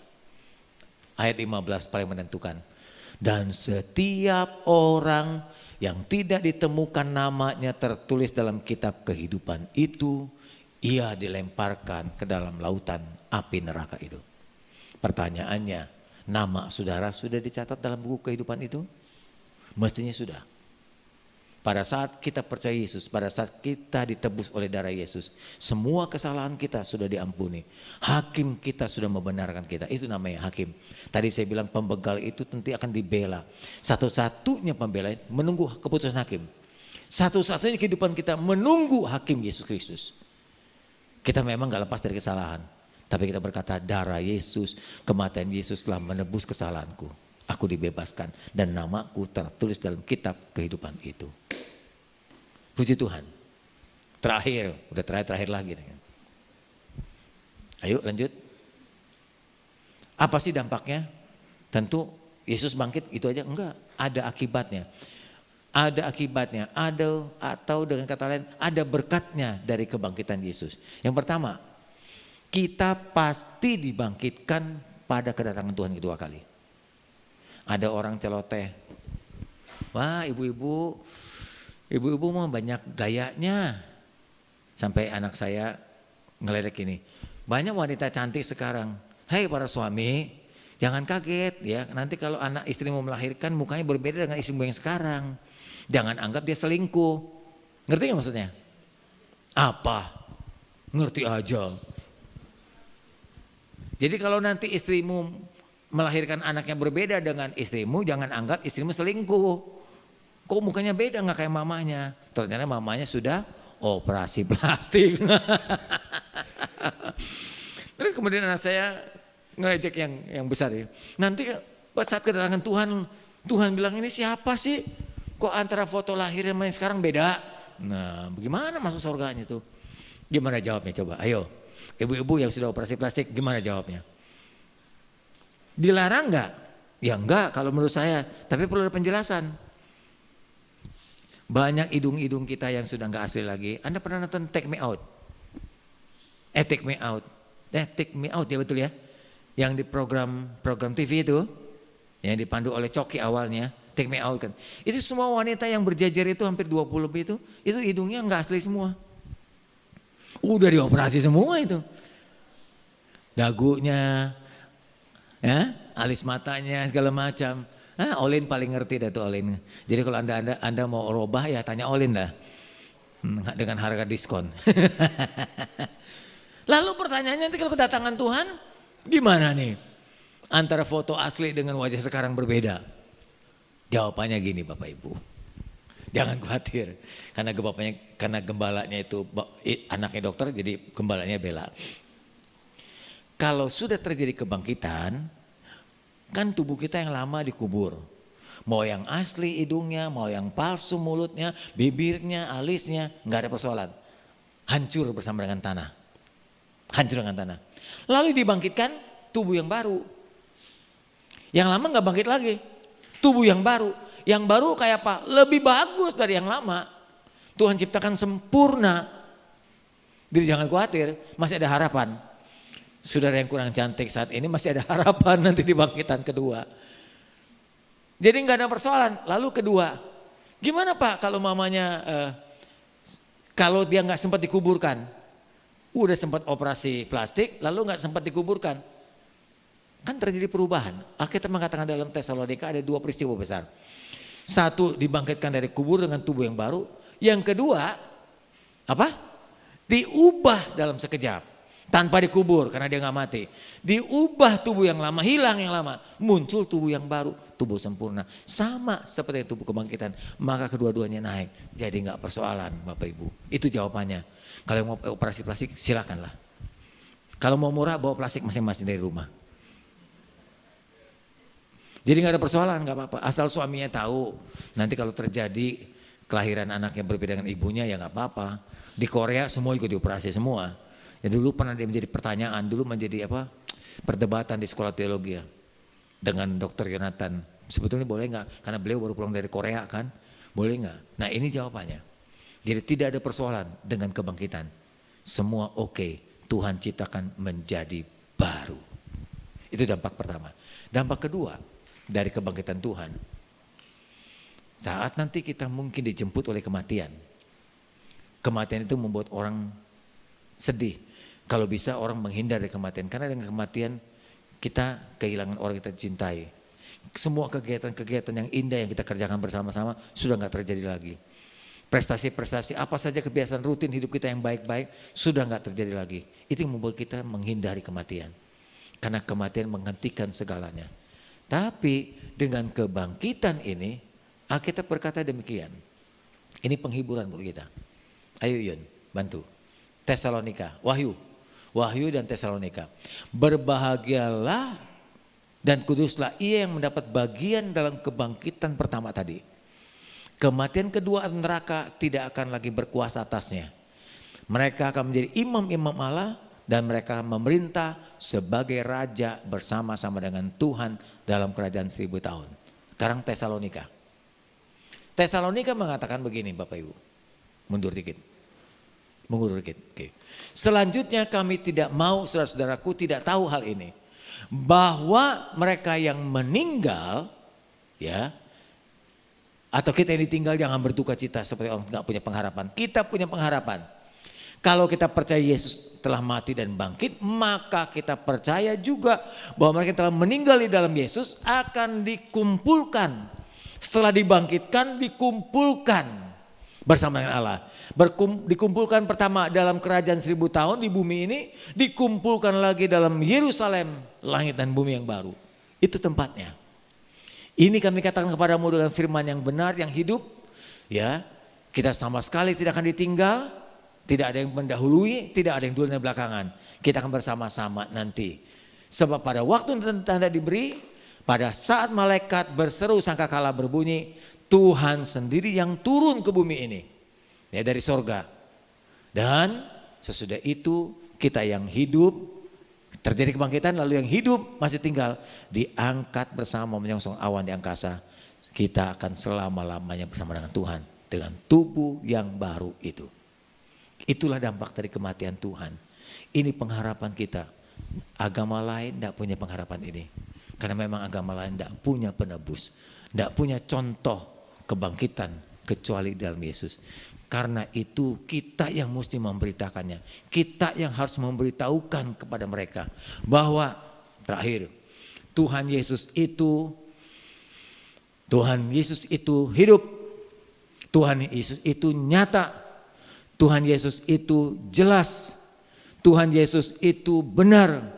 Ayat 15 paling menentukan. Dan setiap orang yang tidak ditemukan namanya tertulis dalam kitab kehidupan itu, ia dilemparkan ke dalam lautan api neraka itu. Pertanyaannya, nama saudara sudah dicatat dalam buku kehidupan itu? Mestinya sudah. Pada saat kita percaya Yesus, pada saat kita ditebus oleh darah Yesus, semua kesalahan kita sudah diampuni. Hakim kita sudah membenarkan kita, itu namanya hakim. Tadi saya bilang pembegal itu tentu akan dibela. Satu-satunya pembela menunggu keputusan hakim. Satu-satunya kehidupan kita menunggu hakim Yesus Kristus. Kita memang gak lepas dari kesalahan. Tapi kita berkata darah Yesus, kematian Yesus telah menebus kesalahanku. Aku dibebaskan dan namaku tertulis dalam kitab kehidupan itu. Puji Tuhan. Terakhir, udah terakhir lagi. Ayo lanjut. Apa sih dampaknya? Tentu Yesus bangkit itu aja enggak, ada akibatnya. Ada akibatnya, ada atau dengan kata lain ada berkatnya dari kebangkitan Yesus. Yang pertama, kita pasti dibangkitkan pada kedatangan Tuhan kedua kali. Ada orang celoteh, wah ibu-ibu mah banyak gayanya. Sampai anak saya ngeledek ini, banyak wanita cantik sekarang. Hei para suami, jangan kaget ya, nanti kalau anak istri mau melahirkan mukanya berbeda dengan istrimu yang sekarang. Jangan anggap dia selingkuh. Ngerti gak maksudnya? Apa? Ngerti aja. Jadi kalau nanti istrimu melahirkan anak yang berbeda dengan istrimu, jangan anggap istrimu selingkuh. Kok mukanya beda gak kayak mamanya? Ternyata mamanya sudah operasi plastik. Terus kemudian anak saya ngejek yang besar ya. Nanti pada saat kedatangan Tuhan bilang ini siapa sih? Kok antara foto lahir sama yang sekarang beda? Nah bagaimana masuk surganya tuh? Gimana jawabnya coba? Ayo ibu-ibu yang sudah operasi plastik gimana jawabnya? Dilarang enggak? Ya enggak kalau menurut saya, tapi perlu ada penjelasan. Banyak hidung-hidung kita yang sudah enggak asli lagi. Anda pernah nonton Take Me Out? Take Me Out. Take Me Out ya betul ya? Yang di program TV itu, yang dipandu oleh Coki awalnya, Take Me Out kan. Itu semua wanita yang berjajar itu hampir 20 lebih itu hidungnya enggak asli semua. Udah dioperasi semua itu. Dagunya, ya, alis matanya segala macam. Olin paling ngerti dah tuh Olin. Jadi kalau anda mau robah ya tanya Olin dah. Dengan harga diskon. Lalu pertanyaannya nanti kalau kedatangan Tuhan gimana nih? Antara foto asli dengan wajah sekarang berbeda. Jawabannya gini Bapak Ibu. Jangan khawatir karena gembalanya itu anaknya dokter jadi gembalanya bela. Kalau sudah terjadi kebangkitan, kan tubuh kita yang lama dikubur. Mau yang asli hidungnya, mau yang palsu mulutnya, bibirnya, alisnya, nggak ada persoalan. Hancur bersama dengan tanah. hancur dengan tanah. Lalu dibangkitkan tubuh yang baru. Yang lama nggak bangkit lagi, tubuh yang baru. Yang baru kayak apa? Lebih bagus dari yang lama. Tuhan ciptakan sempurna. Jadi jangan khawatir, masih ada harapan. Saudara yang kurang cantik saat ini masih ada harapan nanti di bangkitan kedua. Jadi nggak ada persoalan. Lalu kedua, gimana Pak kalau mamanya kalau dia nggak sempat dikuburkan, udah sempat operasi plastik, lalu nggak sempat dikuburkan, kan terjadi perubahan. Alkitab mengatakan dalam Tesalonika ada 2 peristiwa besar. Satu, dibangkitkan dari kubur dengan tubuh yang baru. Yang kedua, apa? Diubah dalam sekejap. Tanpa dikubur karena dia nggak mati. Diubah tubuh yang lama, hilang yang lama. Muncul tubuh yang baru, tubuh sempurna. Sama seperti tubuh kebangkitan. Maka kedua-duanya naik. Jadi nggak persoalan Bapak Ibu. Itu jawabannya. Kalau mau operasi plastik silakanlah. Kalau mau murah bawa plastik masing-masing dari rumah. Jadi nggak ada persoalan, nggak apa-apa. Asal suaminya tahu. Nanti kalau terjadi kelahiran anak yang berbeda dengan ibunya ya nggak apa-apa. Di Korea semua ikut dioperasi semua. Ya dulu pernah dia menjadi pertanyaan, dulu menjadi apa? Perdebatan di sekolah teologi ya. Dengan Dr. Yonatan. Sebetulnya boleh nggak? Karena beliau baru pulang dari Korea kan. Boleh nggak? Nah ini jawabannya. Jadi tidak ada persoalan dengan kebangkitan. Semua oke. Tuhan ciptakan menjadi baru. Itu dampak pertama. Dampak kedua dari kebangkitan Tuhan. Saat nanti kita mungkin dijemput oleh kematian. Kematian itu membuat orang sedih. Kalau bisa orang menghindar dari kematian. Karena dengan kematian kita kehilangan orang yang kita cintai. Semua kegiatan-kegiatan yang indah yang kita kerjakan bersama-sama sudah gak terjadi lagi. Prestasi-prestasi apa saja kebiasaan rutin hidup kita yang baik-baik sudah gak terjadi lagi. Itu yang membuat kita menghindari kematian. Karena kematian menghentikan segalanya. Tapi dengan kebangkitan ini Alkitab berkata demikian. Ini penghiburan buat kita. Ayo Yun, bantu. Tesalonika, Wahyu dan Tesalonika. Berbahagialah dan kuduslah ia yang mendapat bagian dalam kebangkitan pertama tadi. Kematian kedua atau neraka tidak akan lagi berkuasa atasnya. Mereka akan menjadi imam-imam Allah dan mereka memerintah sebagai raja bersama-sama dengan Tuhan dalam kerajaan 1000 tahun. Sekarang Tesalonika. Tesalonika mengatakan begini Bapak Ibu. Mundur dikit. Oke. Selanjutnya kami tidak mau, saudara-saudaraku tidak tahu hal ini. Bahwa mereka yang meninggal, ya, atau kita yang ditinggal jangan berduka cita seperti orang tidak punya pengharapan. Kita punya pengharapan. Kalau kita percaya Yesus telah mati dan bangkit, maka kita percaya juga bahwa mereka yang telah meninggal di dalam Yesus akan dikumpulkan. Setelah dibangkitkan, dikumpulkan bersama dengan Allah. Dikumpulkan pertama dalam kerajaan 1000 tahun di bumi ini, dikumpulkan lagi dalam Yerusalem, langit dan bumi yang baru. Itu tempatnya. Ini kami katakan kepadamu dengan firman yang benar, yang hidup. Ya, kita sama sekali tidak akan ditinggal, tidak ada yang mendahului, tidak ada yang dulunya belakangan. Kita akan bersama-sama nanti. Sebab pada waktu tanda diberi, pada saat malaikat berseru sangkakala berbunyi, Tuhan sendiri yang turun ke bumi ini. Ya, dari sorga. Dan sesudah itu kita yang hidup, terjadi kebangkitan, lalu yang hidup masih tinggal diangkat bersama menyongsong awan di angkasa. Kita akan selama-lamanya bersama dengan Tuhan dengan tubuh yang baru itu. Itulah dampak dari kematian Tuhan. Ini pengharapan kita. Agama lain tidak punya pengharapan ini. Karena memang agama lain tidak punya penebus, tidak punya contoh kebangkitan kecuali dalam Yesus. Karena itu kita yang mesti memberitakannya. Kita yang harus memberitahukan kepada mereka bahwa terakhir Tuhan Yesus itu hidup. Tuhan Yesus itu nyata. Tuhan Yesus itu jelas. Tuhan Yesus itu benar.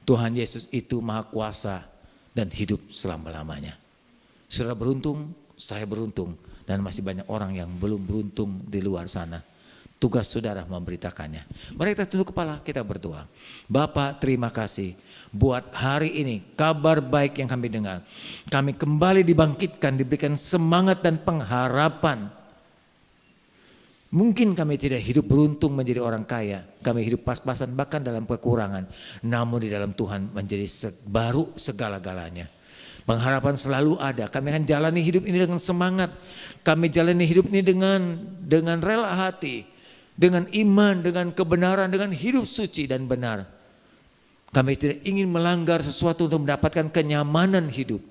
Tuhan Yesus itu maha kuasa dan hidup selama-lamanya. Saudara beruntung, saya beruntung. Dan masih banyak orang yang belum beruntung di luar sana. Tugas saudara memberitakannya. Mari kita tunduk kepala, kita berdoa. Bapa, terima kasih buat hari ini kabar baik yang kami dengar. Kami kembali dibangkitkan, diberikan semangat dan pengharapan. Mungkin kami tidak hidup beruntung menjadi orang kaya, kami hidup pas-pasan bahkan dalam kekurangan, namun di dalam Tuhan menjadi baru segala-galanya. Pengharapan selalu ada. Kami akan jalani hidup ini dengan semangat. Kami jalani hidup ini dengan rela hati, dengan iman, dengan kebenaran, dengan hidup suci dan benar. Kami tidak ingin melanggar sesuatu untuk mendapatkan kenyamanan hidup.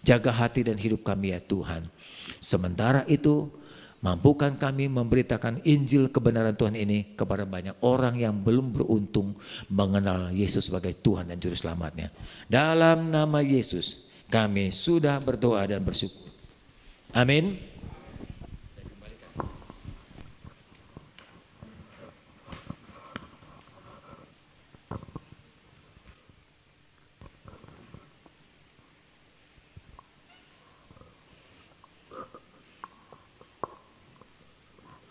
Jaga hati dan hidup kami ya Tuhan. Sementara itu, mampukan kami memberitakan Injil kebenaran Tuhan ini kepada banyak orang yang belum beruntung mengenal Yesus sebagai Tuhan dan Juru Selamatnya. Dalam nama Yesus, kami sudah berdoa dan bersyukur. Amin.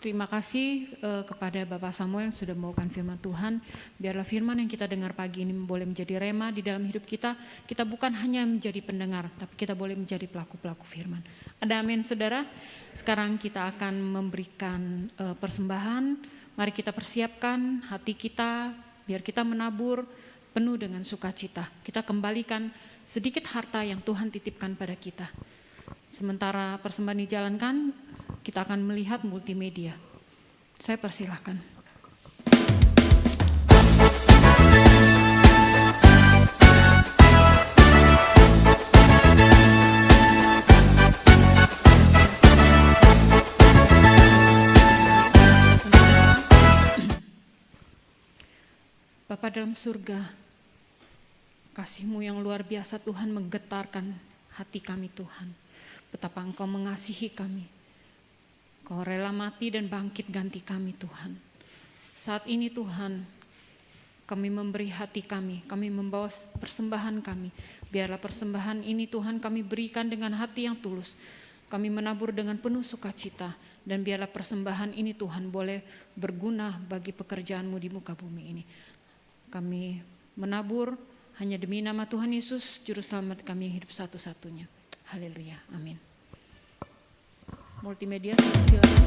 Terima kasih kepada Bapak Samuel yang sudah membawakan firman Tuhan. Biarlah firman yang kita dengar pagi ini boleh menjadi rema di dalam hidup kita. Kita bukan hanya menjadi pendengar, tapi kita boleh menjadi pelaku-pelaku firman. Ada amin saudara? Sekarang kita akan memberikan persembahan. Mari kita persiapkan hati kita, biar kita menabur penuh dengan sukacita. Kita kembalikan sedikit harta yang Tuhan titipkan pada kita. Sementara persembahan dijalankan, kita akan melihat multimedia. Saya persilahkan. Bapa dalam surga, kasih-Mu yang luar biasa Tuhan menggetarkan hati kami Tuhan. Betapa Engkau mengasihi kami. Kau rela mati dan bangkit ganti kami Tuhan. Saat ini Tuhan, kami memberi hati kami membawa persembahan kami. Biarlah persembahan ini Tuhan kami berikan dengan hati yang tulus. Kami menabur dengan penuh sukacita. Dan biarlah persembahan ini Tuhan boleh berguna bagi pekerjaan-Mu di muka bumi ini. Kami menabur hanya demi nama Tuhan Yesus, Juru Selamat kami yang hidup satu-satunya. Haleluya, amin. Multimedia, silakan.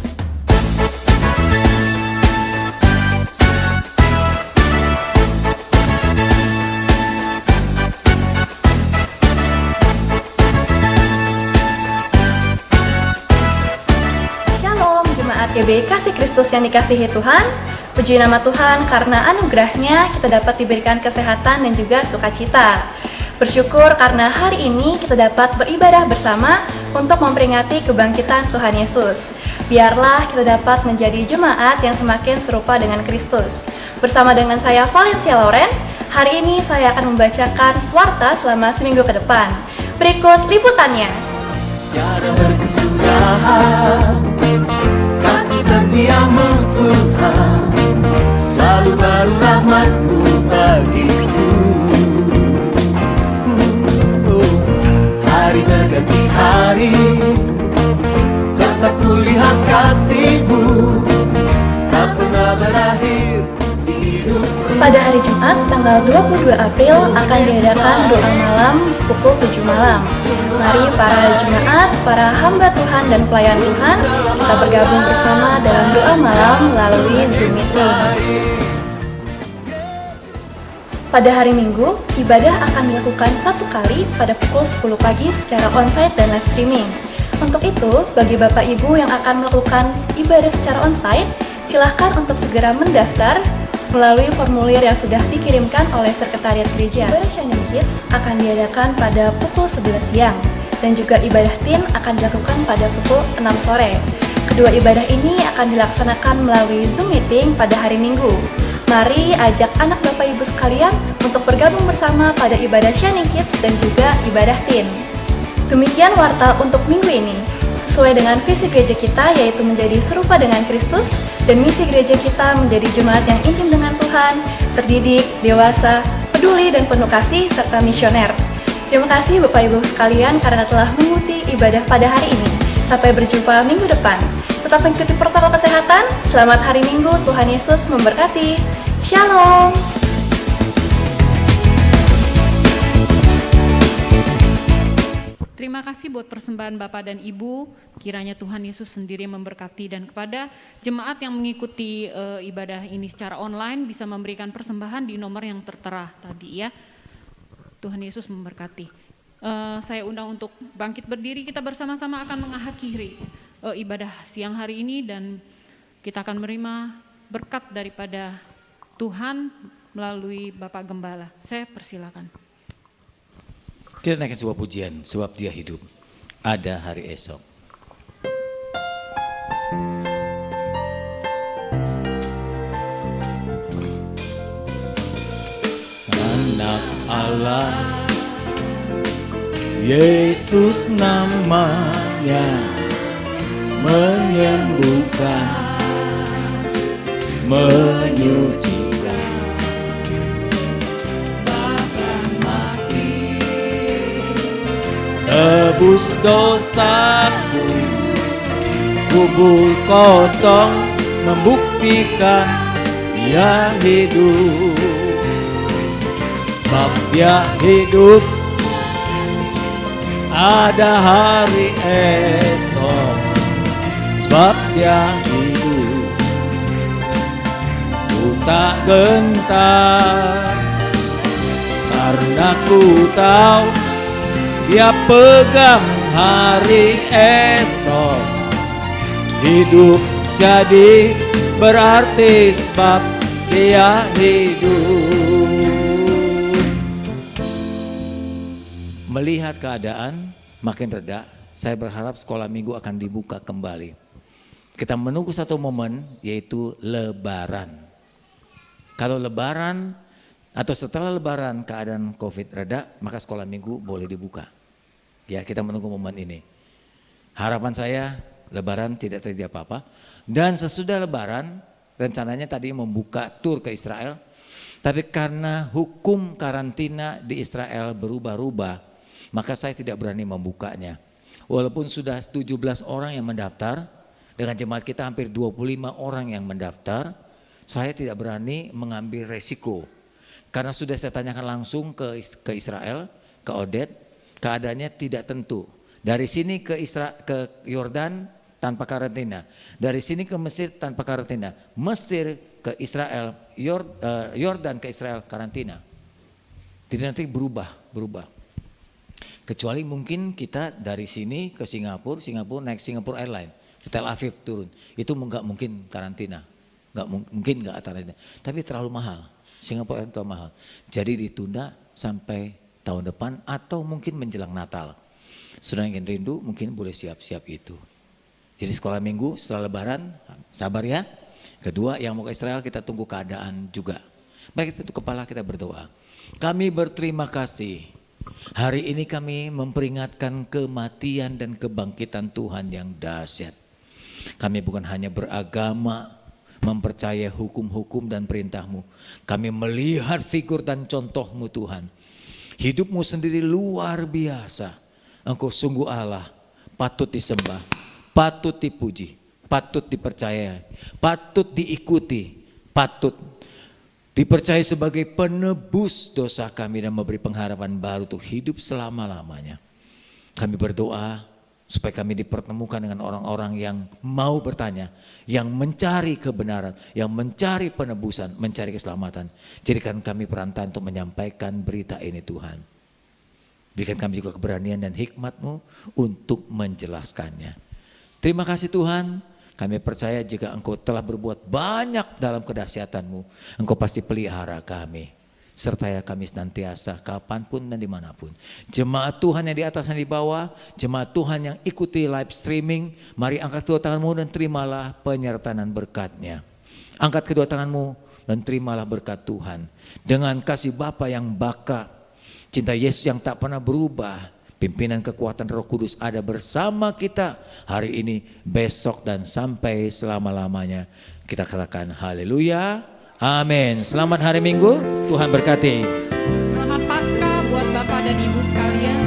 Shalom, Jemaat GBI Kasih Kristus yang dikasihi Tuhan. Puji nama Tuhan karena anugerahnya kita dapat diberikan kesehatan dan juga sukacita. Bersyukur karena hari ini kita dapat beribadah bersama untuk memperingati kebangkitan Tuhan Yesus. Biarlah kita dapat menjadi jemaat yang semakin serupa dengan Kristus. Bersama dengan saya Valencia Lauren, hari ini saya akan membacakan warta selama seminggu ke depan. Berikut liputannya. Tiada berkesudahan, kasih setiamu Tuhan, selalu baru rahmat-Mu bagiku. Hari berganti hari, tetap kulihat kasih-Mu, tak pernah berakhir di hidupku. Pada hari Jumat tanggal 22 April akan diadakan doa malam pukul 7 malam. Mari para jemaat, para hamba Tuhan dan pelayan Tuhan, kita bergabung bersama dalam doa malam melalui Zoom meeting. Pada hari Minggu, ibadah akan dilakukan 1 kali pada pukul 10 pagi secara onsite dan live streaming. Untuk itu, bagi Bapak Ibu yang akan melakukan ibadah secara onsite, silahkan untuk segera mendaftar melalui formulir yang sudah dikirimkan oleh Sekretariat Gereja. Ibadah Shining Kids akan diadakan pada pukul 11 siang, dan juga ibadah teen akan dilakukan pada pukul 6 sore. Kedua ibadah ini akan dilaksanakan melalui Zoom meeting pada hari Minggu. Mari ajak anak Bapak Ibu sekalian untuk bergabung bersama pada ibadah Shining Kids dan juga ibadah teen. Demikian warta untuk minggu ini. Sesuai dengan visi gereja kita yaitu menjadi serupa dengan Kristus, dan misi gereja kita menjadi jemaat yang intim dengan Tuhan, terdidik, dewasa, peduli dan penuh kasih serta misioner. Terima kasih Bapak Ibu sekalian karena telah mengikuti ibadah pada hari ini. Sampai berjumpa minggu depan. Tetap mengikuti protokol kesehatan. Selamat hari Minggu, Tuhan Yesus memberkati. Shalom. berterima kasih buat persembahan Bapak dan Ibu. Kiranya Tuhan Yesus sendiri memberkati, dan kepada jemaat yang mengikuti ibadah ini secara online bisa memberikan persembahan di nomor yang tertera tadi ya. Tuhan Yesus memberkati. Saya undang untuk bangkit berdiri, kita bersama-sama akan mengakhiri ibadah siang hari ini, dan kita akan menerima berkat daripada Tuhan melalui Bapak Gembala. Saya persilakan. Kita naikkan sebuah pujian, sebab Dia hidup. Ada hari esok. Anak Allah, Yesus namanya, menyembuhkan, menyucikan, bahkan mati, tebus dosaku, kubur kosong membuktikan Dia hidup. Sebab Dia hidup, ada hari esok. Sebab Dia hidup, ku tak gentar, karena ku tahu Dia pegang hari esok. Hidup jadi berarti sebab Dia hidup. Melihat keadaan makin reda, saya berharap sekolah minggu akan dibuka kembali. Kita menunggu satu momen, yaitu Lebaran. Kalau Lebaran atau setelah Lebaran keadaan COVID reda, maka sekolah minggu boleh dibuka. Ya, kita menunggu momen ini. Harapan saya Lebaran tidak terjadi apa-apa. Dan sesudah Lebaran, rencananya tadi membuka tur ke Israel. Tapi karena hukum karantina di Israel berubah-ubah, maka saya tidak berani membukanya. Walaupun sudah 17 orang yang mendaftar, dengan jemaat kita hampir 25 orang yang mendaftar, saya tidak berani mengambil resiko. Karena sudah saya tanyakan langsung ke Israel, ke Oded, keadaannya tidak tentu. Dari sini ke Yordan tanpa karantina, dari sini ke Mesir tanpa karantina, Mesir ke Israel, Yordan ke Israel karantina. Jadi nanti berubah. Kecuali mungkin kita dari sini ke Singapura naik Singapore Airlines, ke Tel Aviv turun, itu nggak mungkin karantina, mungkin nggak karantina, tapi terlalu mahal, Singapura Airlines terlalu mahal, jadi ditunda sampai tahun depan atau mungkin menjelang Natal. Saudara yang rindu mungkin boleh siap-siap itu. Jadi sekolah minggu setelah Lebaran, sabar ya. Kedua, yang mau ke Israel kita tunggu keadaan juga. Baik, itu kepala kita berdoa. Kami berterima kasih. Hari ini kami memperingatkan kematian dan kebangkitan Tuhan yang dahsyat. Kami bukan hanya beragama, mempercayai hukum-hukum dan perintah-Mu. Kami melihat figur dan contoh-Mu Tuhan. Hidup-Mu sendiri luar biasa. Engkau sungguh Allah, patut disembah, patut dipuji, patut dipercayai, patut diikuti, patut dipercaya sebagai penebus dosa kami dan memberi pengharapan baru untuk hidup selama-lamanya. Kami berdoa supaya kami dipertemukan dengan orang-orang yang mau bertanya, yang mencari kebenaran, yang mencari penebusan, mencari keselamatan. Jadikan kami perantara untuk menyampaikan berita ini Tuhan. Berikan kami juga keberanian dan hikmat-Mu untuk menjelaskannya. Terima kasih Tuhan. Kami percaya jika Engkau telah berbuat banyak dalam kedahsyatan-Mu, Engkau pasti pelihara kami. Sertai kami senantiasa, kapanpun dan dimanapun. Jemaat Tuhan yang di atas dan di bawah, jemaat Tuhan yang ikuti live streaming, mari angkat kedua tanganmu dan terimalah penyertaan berkat-Nya. Angkat kedua tanganmu dan terimalah berkat Tuhan. Dengan kasih Bapa yang baka, cinta Yesus yang tak pernah berubah, pimpinan kekuatan Roh Kudus ada bersama kita hari ini, besok dan sampai selama-lamanya. Kita katakan haleluya, amin. Selamat hari Minggu, Tuhan berkati. Selamat Paskah buat Bapak dan Ibu sekalian.